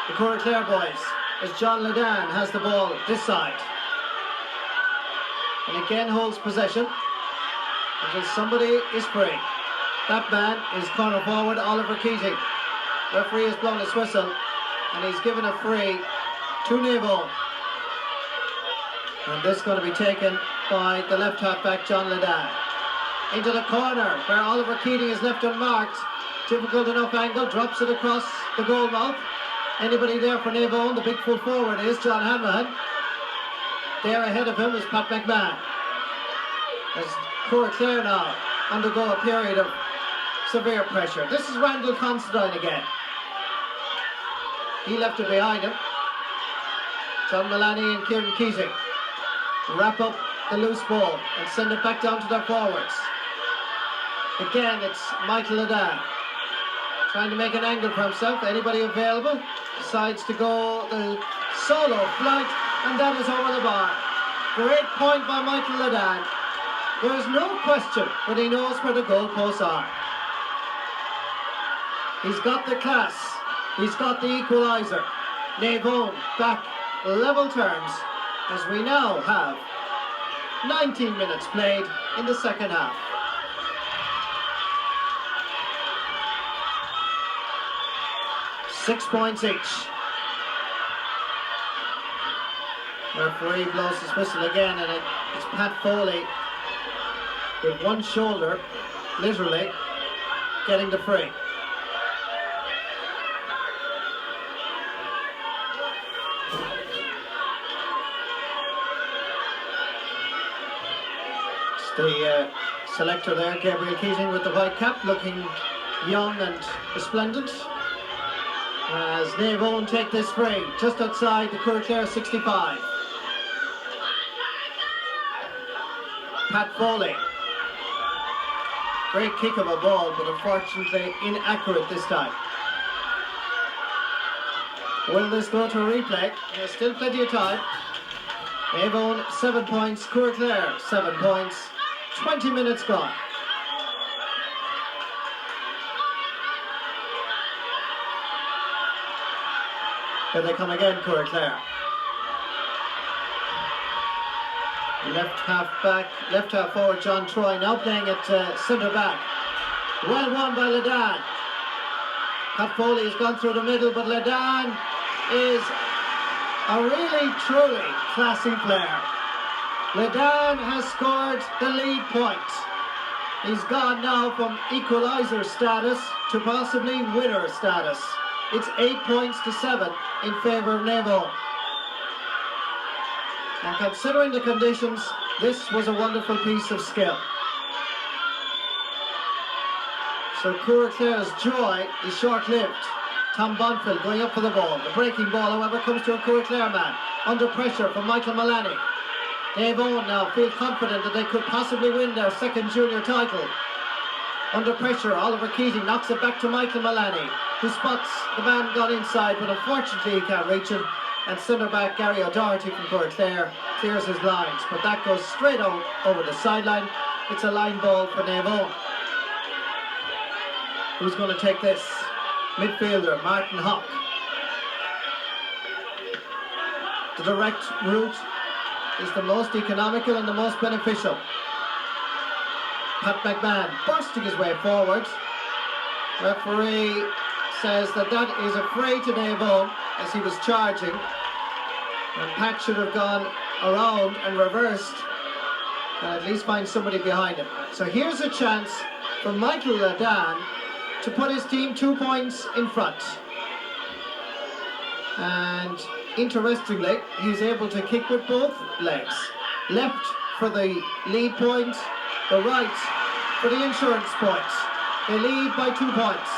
The Cooraclare boys as John Ledan has the ball this side. And again holds possession until somebody is free. That man is corner forward Oliver Keating. Referee has blown his whistle and he's given a free to Naomh. And this is going to be taken by the left half-back John Ledan. Into the corner where Oliver Keating is left unmarked. Difficult enough angle, drops it across the goal mouth. Anybody there for Naomh? The big full forward is John Hanrahan. There ahead of him is Pat McMahon. As Cooraclare now undergo a period of severe pressure. This is Randall Considine again. He left it behind him. John Mullany and Kieran Keating wrap up the loose ball and send it back down to their forwards. Again, it's Michael Ledan trying to make an angle for himself. Anybody available? Decides to go the solo flight, and that is over the bar. Great point by Michael Ledan. There is no question that he knows where the goalposts are. He's got the class. He's got the equaliser. Naomh back level terms as we now have 19 minutes played in the second half. Six points each. Referee blows his whistle again, and it's Pat Foley with one shoulder, literally, getting the free. It's the selector there, Gabriel Keating, with the white cap, looking young and resplendent. As Naomh take this free, just outside the Cooraclare 65. Pat Foley. Great kick of a ball, but unfortunately inaccurate this time. Will this go to a replay? There's still plenty of time. Naomh 7 points, Cooraclare 7 points, 20 minutes gone. Here they come again, Cooraclare. Left half forward John Troy now playing at centre back. Well won by Ledan. Pat Foley has gone through the middle, but Ledan is a really, truly classy player. Ledan has scored the lead point. He's gone now from equaliser status to possibly winner status. It's 8 points to 7 in favour of Naomh. And considering the conditions, this was a wonderful piece of skill. So Cooraclare's joy is short-lived. Tom Bonfield going up for the ball. The breaking ball, however, comes to a Cooraclare man. Under pressure from Michael Mullany. Eoin now feel confident that they could possibly win their second junior title. Under pressure, Oliver Keating knocks it back to Michael Mullany, who spots the man gone inside, but unfortunately he can't reach it. And centre-back Gary O'Doherty from Cooraclare clears his lines, but that goes straight out over the sideline. It's a line ball for Naomh. Who's going to take this? Midfielder Martin Hock. The direct route is the most economical and the most beneficial. Pat McMahon bursting his way forward. Referee says that is a free to Naomh as he was charging, and Pat should have gone around and reversed and at least find somebody behind him. So here's a chance for Michael Ledan to put his team 2 points in front. And interestingly, he's able to kick with both legs. Left for the lead point, the right for the insurance points. They lead by 2 points.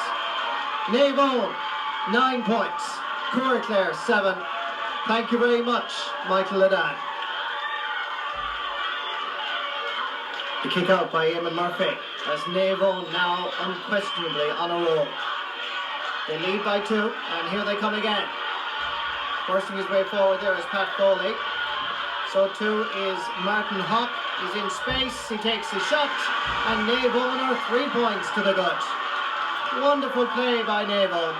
Naomh 9 points. Cooraclare 7. Thank you very much, Michael Ledan. The kick out by Eamon Murphy as Naomh now unquestionably on a roll. They lead by 2, and here they come again. Bursting his way forward there is Pat Foley. So too is Martin Hock. He's in space, he takes his shot, and Naomh are 3 points to the good. Wonderful play by Naomh.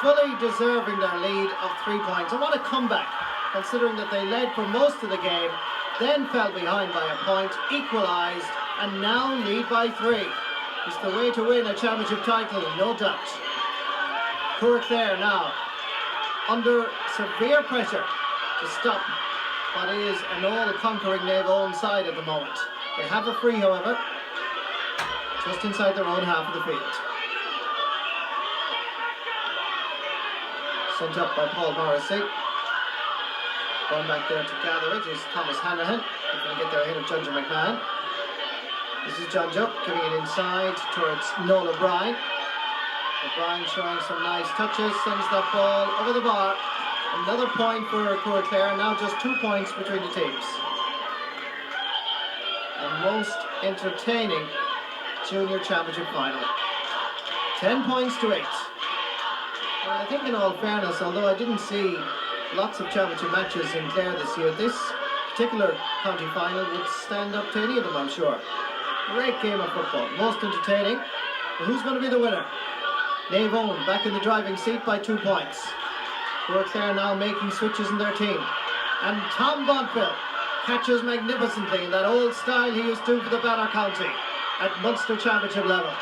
fully deserving their lead of 3 points. And what a comeback, considering that they led for most of the game, then fell behind by a point, equalised, and now lead by 3. It's the way to win a championship title, no doubt. Cooraclare now under severe pressure to stop what is an all-conquering Naomh side at the moment. They have a free, however, just inside their own half of the field. Sent up by Paul Morrissey. Going back there to gather it is Thomas Hanrahan. He can get there ahead of John Joe McMahon. This is John Joe giving it inside towards Noel O'Brien. O'Brien showing some nice touches, sends that ball over the bar. Another point for Cooraclare, now just 2 points between the teams. A most entertaining junior championship final. 10 points to 8. Well, I think in all fairness, although I didn't see lots of championship matches in Clare this year, this particular county final would stand up to any of them, I'm sure. Great game of football, most entertaining. But who's going to be the winner? Naomh back in the driving seat by 2 points. Cooraclare now making switches in their team. And Tom Bonfill catches magnificently in that old style he used to for the Banner County at Munster Championship level.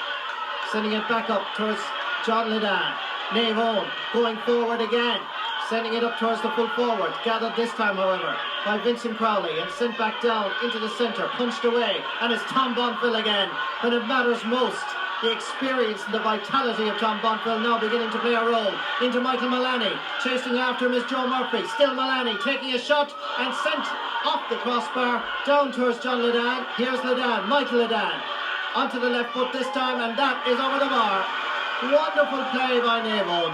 Sending it back up towards John Ledan. Naomh going forward again. Sending it up towards the full forward. Gathered this time, however, by Vincent Crowley and sent back down into the centre. Punched away. And it's Tom Bonfill again. When it matters most. The experience and the vitality of Tom Bonfill now beginning to play a role. Into Michael Mullaney. Chasing after him is Joe Murphy. Still Mullaney taking a shot and sent off the crossbar down towards John Ledan. Here's Ledan, Michael Ledan. Onto the left foot this time, and that is over the bar. Wonderful play by Naomh.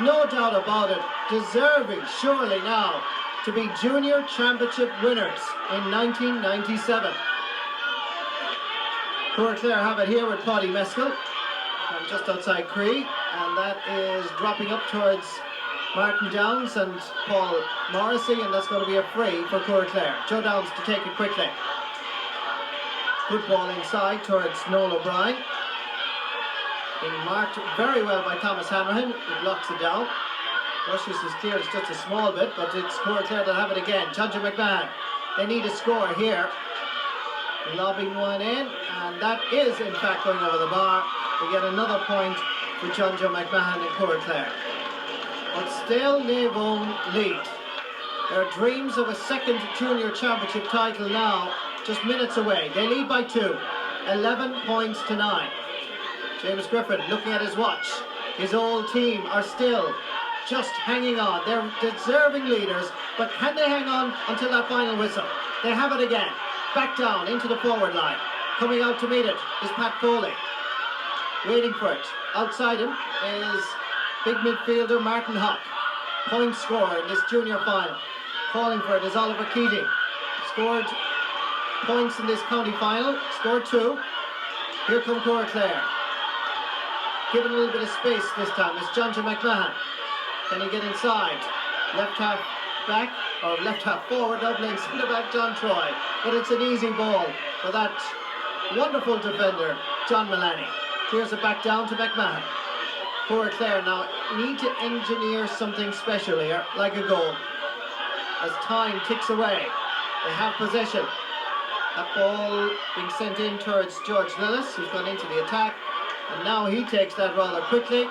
No doubt about it. Deserving, surely now, to be junior championship winners in 1997. Cooraclare have it here with Paddy Mescal from just outside Cree, and that is dropping up towards Martin Downs and Paul Morrissey, and that's going to be a free for Cooraclare. Joe Downs to take it quickly. Good ball inside towards Noel O'Brien. Being marked very well by Thomas Hanrahan, who blocks it down. Rushes is clear, it's just a small bit, but it's Cooraclare that have it again. John Joe McMahon, they need a score here. Lobbing one in, and that is in fact going over the bar. We get another point for John Joe McMahon and Cooraclare. But still Naomh lead. Their dreams of a second junior championship title now just minutes away. They lead by 2, 11 points to 9. James Griffin looking at his watch. His old team are still just hanging on. They're deserving leaders, but can they hang on until that final whistle? They have it again. Back down into the forward line. Coming out to meet it is Pat Foley. Waiting for it. Outside him is big midfielder Martin Hock. Point scorer in this junior final. Calling for it is Oliver Keating. Scored points in this county final. Scored 2. Here come Cooraclare. Given a little bit of space this time. It's John Joe McMahon. Can he get inside? Left half back, or left half forward, doubling centre back John Troy. But it's an easy ball for that wonderful defender, John Mullaney. Clears it back down to McMahon. Cooraclare now need to engineer something special here, like a goal. As time ticks away, they have possession. That ball being sent in towards George Lillis, who's gone into the attack. And now he takes that rather quickly to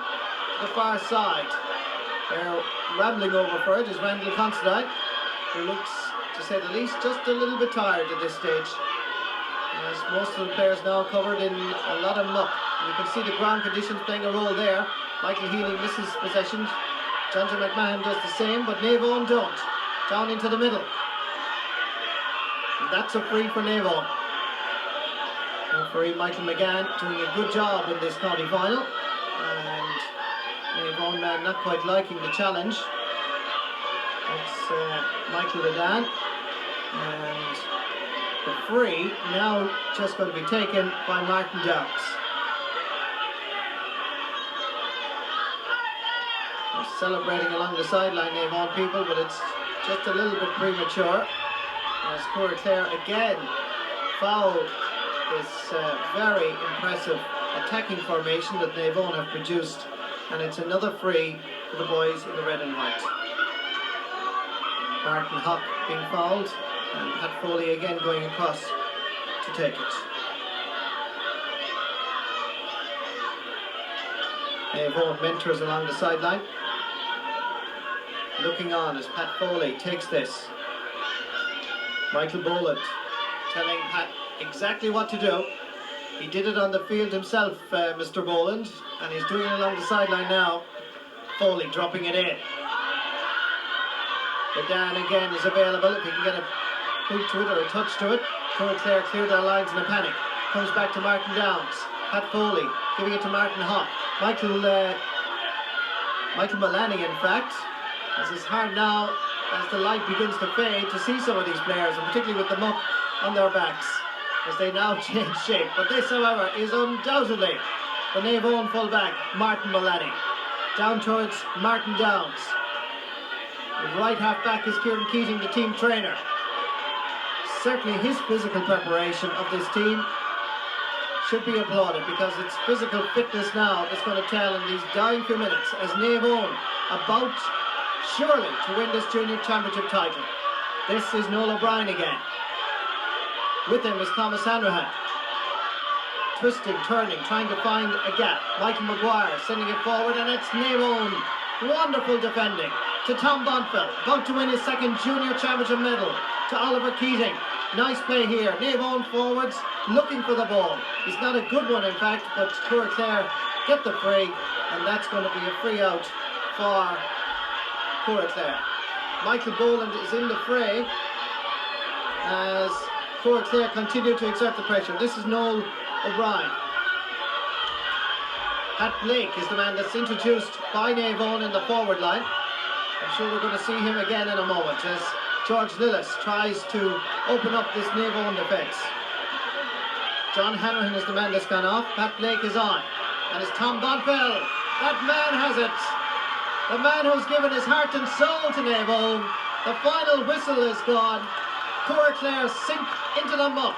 the far side. They're rambling over for it is Randall Considine, who looks, to say the least, just a little bit tired at this stage. As most of the players now covered in a lot of muck. You can see the ground conditions playing a role there. Michael Healy misses possession. John Joe McMahon does the same, but Naomh don't. Down into the middle. And that's a free for Naomh. Referee Michael McGann doing a good job in this county final. And Naomh not quite liking the challenge. It's Michael Ledan. And the free now just going to be taken by Martin Downs. They're celebrating along the sideline, Naomh people, but it's just a little bit premature. As Cooraclare again foul this very impressive attacking formation that Naomh have produced And it's another free for the boys in the red and white. Martin Hock being fouled, and Pat Foley again going across to take it. Eoin mentors along the sideline, looking on as Pat Foley takes this. Michael Boland telling Pat exactly what to do. He did it on the field himself, Mr. Boland, and he's doing it along the sideline now. Foley dropping it in. Dan again is available if he can get a boot to it or a touch to it. Cooraclare clear their lines in a panic. Comes back to Martin Downs. Pat Foley giving it to Martin Hock. Michael Mullaney, in fact, as it's hard now as the light begins to fade to see some of these players, and particularly with the muck on their backs as they now change shape. But this, however, is undoubtedly the Naomh full-back, Martin Mullaney. Down towards Martin Downs. The right half-back is Kieran Keating, the team trainer. Certainly his physical preparation of this team should be applauded, because it's physical fitness now that's going to tell in these dying few minutes as Naomh about surely to win this junior championship title. This is Noel O'Brien again. With him is Thomas Hanrahan. Twisting, turning, trying to find a gap. Michael Maguire sending it forward, and it's Naomh. Wonderful defending to Tom Bonfill, about to win his second junior championship medal, to Oliver Keating. Nice play here. Naomh forwards, looking for the ball. It's not a good one, in fact, but Cooraclare get the free, and that's going to be a free out for Cooraclare. Michael Boland is in the fray as Cooraclare continue to exert the pressure. This is Noel O'Brien. Pat Blake is the man that's introduced by Naomh in the forward line. I'm sure we're going to see him again in a moment as George Lillis tries to open up this Naomh defence. John Hanrahan is the man that's gone off. Pat Blake is on. And it's Tom Bonfill. That man has it. The man who's given his heart and soul to Naomh. The final whistle is gone. Cooraclare sink into the muck.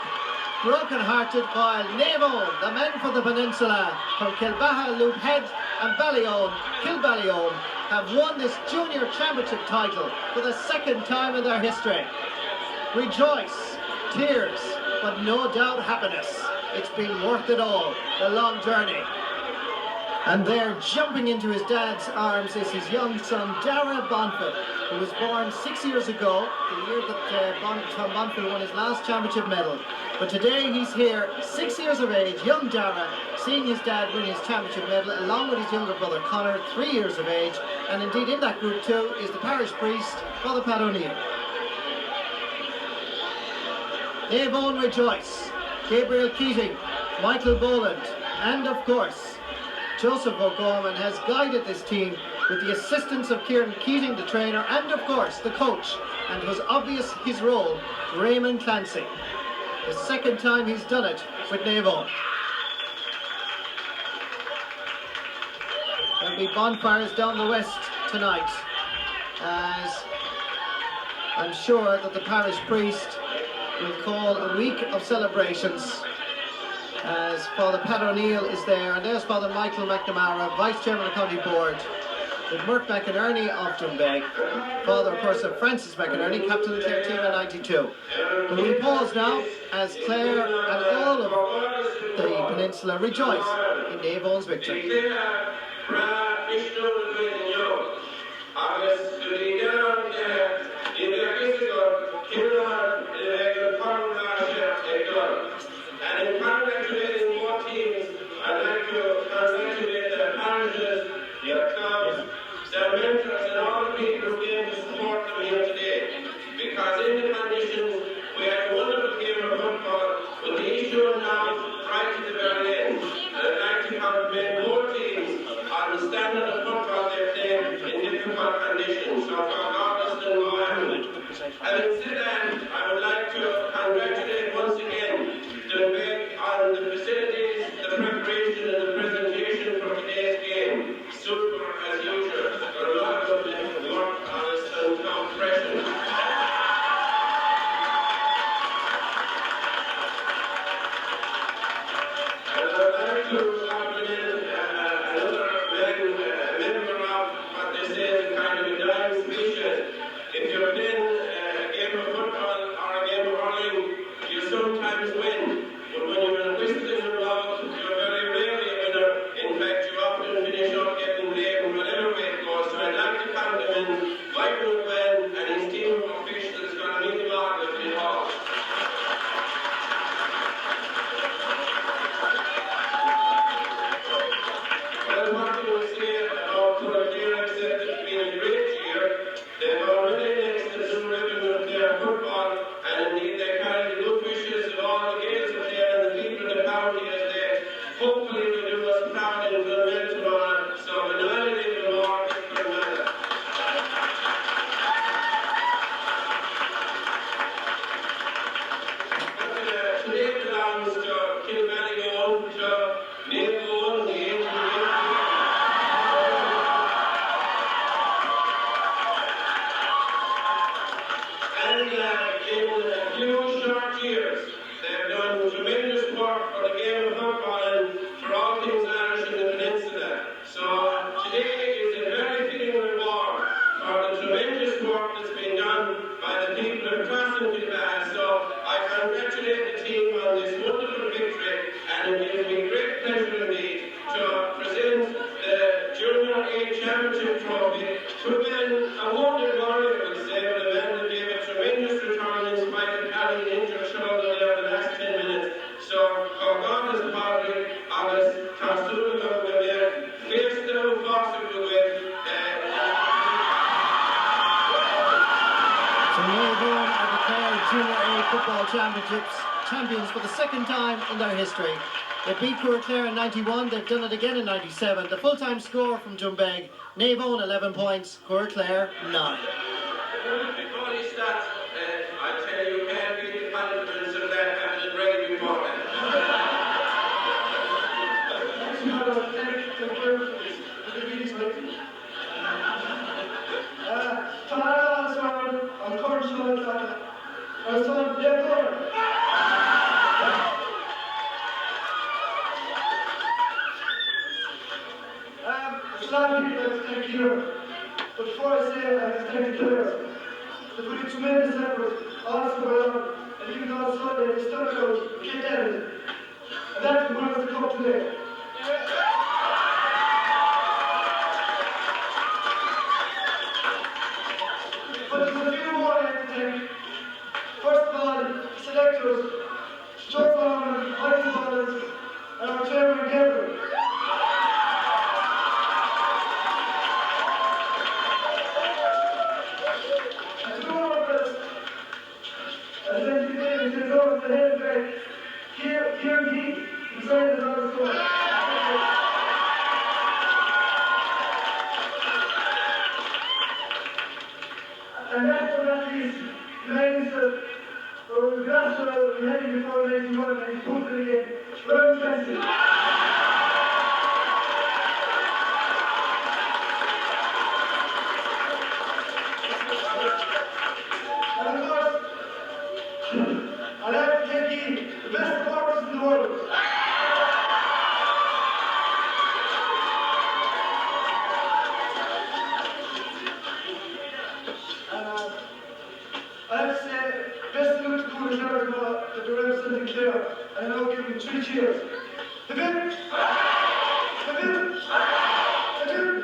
Broken-hearted, while Naomh, the men for the peninsula from Kilbaha, Loophead and Ballyone, Kilballyone, have won this junior championship title for the second time in their history. Rejoice, tears, but no doubt happiness. It's been worth it all, the long journey. And there, jumping into his dad's arms, is his young son, Dara Bonfill, who was born 6 years ago, the year that Tom Bonfill won his last championship medal. But today he's here, 6 years of age, young Dara, seeing his dad win his championship medal, along with his younger brother Conor, 3 years of age. And indeed in that group too is the parish priest, Father Pat O'Neill. Eoin rejoice, Gabriel Keating, Michael Boland, and of course, Joseph O'Gorman has guided this team with the assistance of Kieran Keating, the trainer, and of course the coach, and was obvious his role, Raymond Clancy. The second time he's done it with Naomh. There'll be bonfires down the west tonight, as I'm sure that the parish priest will call a week of celebrations, as Father Pat O'Neill is there, and there's Father Michael McNamara, Vice Chairman of County Board, with Mert McInerney of Doonbeg, Father, of course, of Francis McInerney, captain of the Clare team in '92. But we pause now as Clare and all of the peninsula rejoice in Naomh's victory. And in congratulating both teams, I'd like to congratulate the parishes, the clubs, their mentors, and all the people who came to support them here today. Because in the conditions, we had a wonderful game of football, with the issue now right at the very end. And I'd like to compliment both teams on the standard of football they're playing in difficult conditions. So sometimes win, but when you're in a whistle in your mouth, you're very rarely a winner. In fact, you often finish up getting blamed whatever way it goes. So I'd like to compliment Michael Gwen and his team of officials for a meeting market in Hall. Well, what can we say about Cooraclare except it's been a great year? They've already annexed the new revenue of their football, and indeed they carry the good wishes of all the Gaels of there and the people of the county as they hopefully will do us proud in Glenmel tomorrow. So when I live in more, it's Glenmel. Today belongs to Eoin, to Naomh, the ancient and in a few short years, they've done tremendous work for the game of football and for all things Irish in the peninsula. So today is a very fitting reward for the tremendous work that's been done by the people of Cooraclare. So I congratulate the team on this wonderful victory, and it gives me great pleasure indeed to present the Junior A Championship Trophy to a man, a wounded warrior, I would say, but a man that gave a tremendous return in spite of carrying an injured shoulder there the last 10 minutes. So, for God is party, I was constantly looking at me, face down, possibly with. So Naomh are declared Junior A Football Championships champions for the second time in their history. They beat Cooraclare in 91, they've done it again in 97. The full-time score from Jumbeg, Naomh 11 points, Cooraclare 9. Before he starts, I tell you, you can't beat the confidence of that having it ready beforehand. But before I say it, I have to thank the players. They put in tremendous effort, also well, and even though it's Sunday, they stuck it out, kicked everything. And that's what won us the cup today. But there's a few more I have to thank. First of all, selectors, Joe Ballman, Michael Ballard, and our chairman, Gabriel. And that's what that is. Remains that we're grassroots and heading before 81 and he's put it again. Very expensive. And of course, I'd like to thank you, the best supporters in the world. I have to say, best of luck to Cooraclare that they're representing Clare, and I'll give them 3 cheers. The Vim! The Vim! The Vim!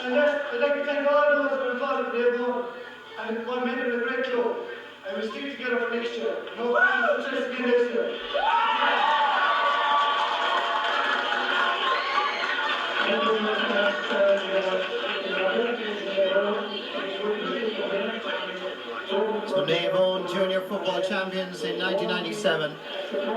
And I'd like to thank all those who are involved in Naomh and what made it a great club. And we'll stick together for next year. And hopefully success again next year. So Naomh Junior Football Champions in 1997.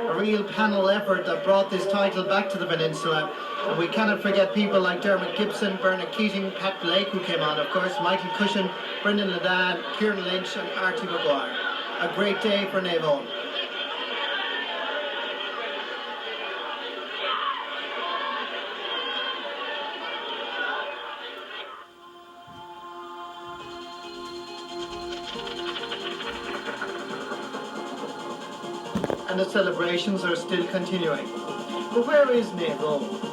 A real panel effort that brought this title back to the peninsula. And we cannot forget people like Dermot Gibson, Bernard Keating, Pat Blake, who came on, of course, Michael Cushion, Brendan Ladan, Kieran Lynch and Archie Maguire. A great day for Naomh. And the celebrations are still continuing. But where is Naomh?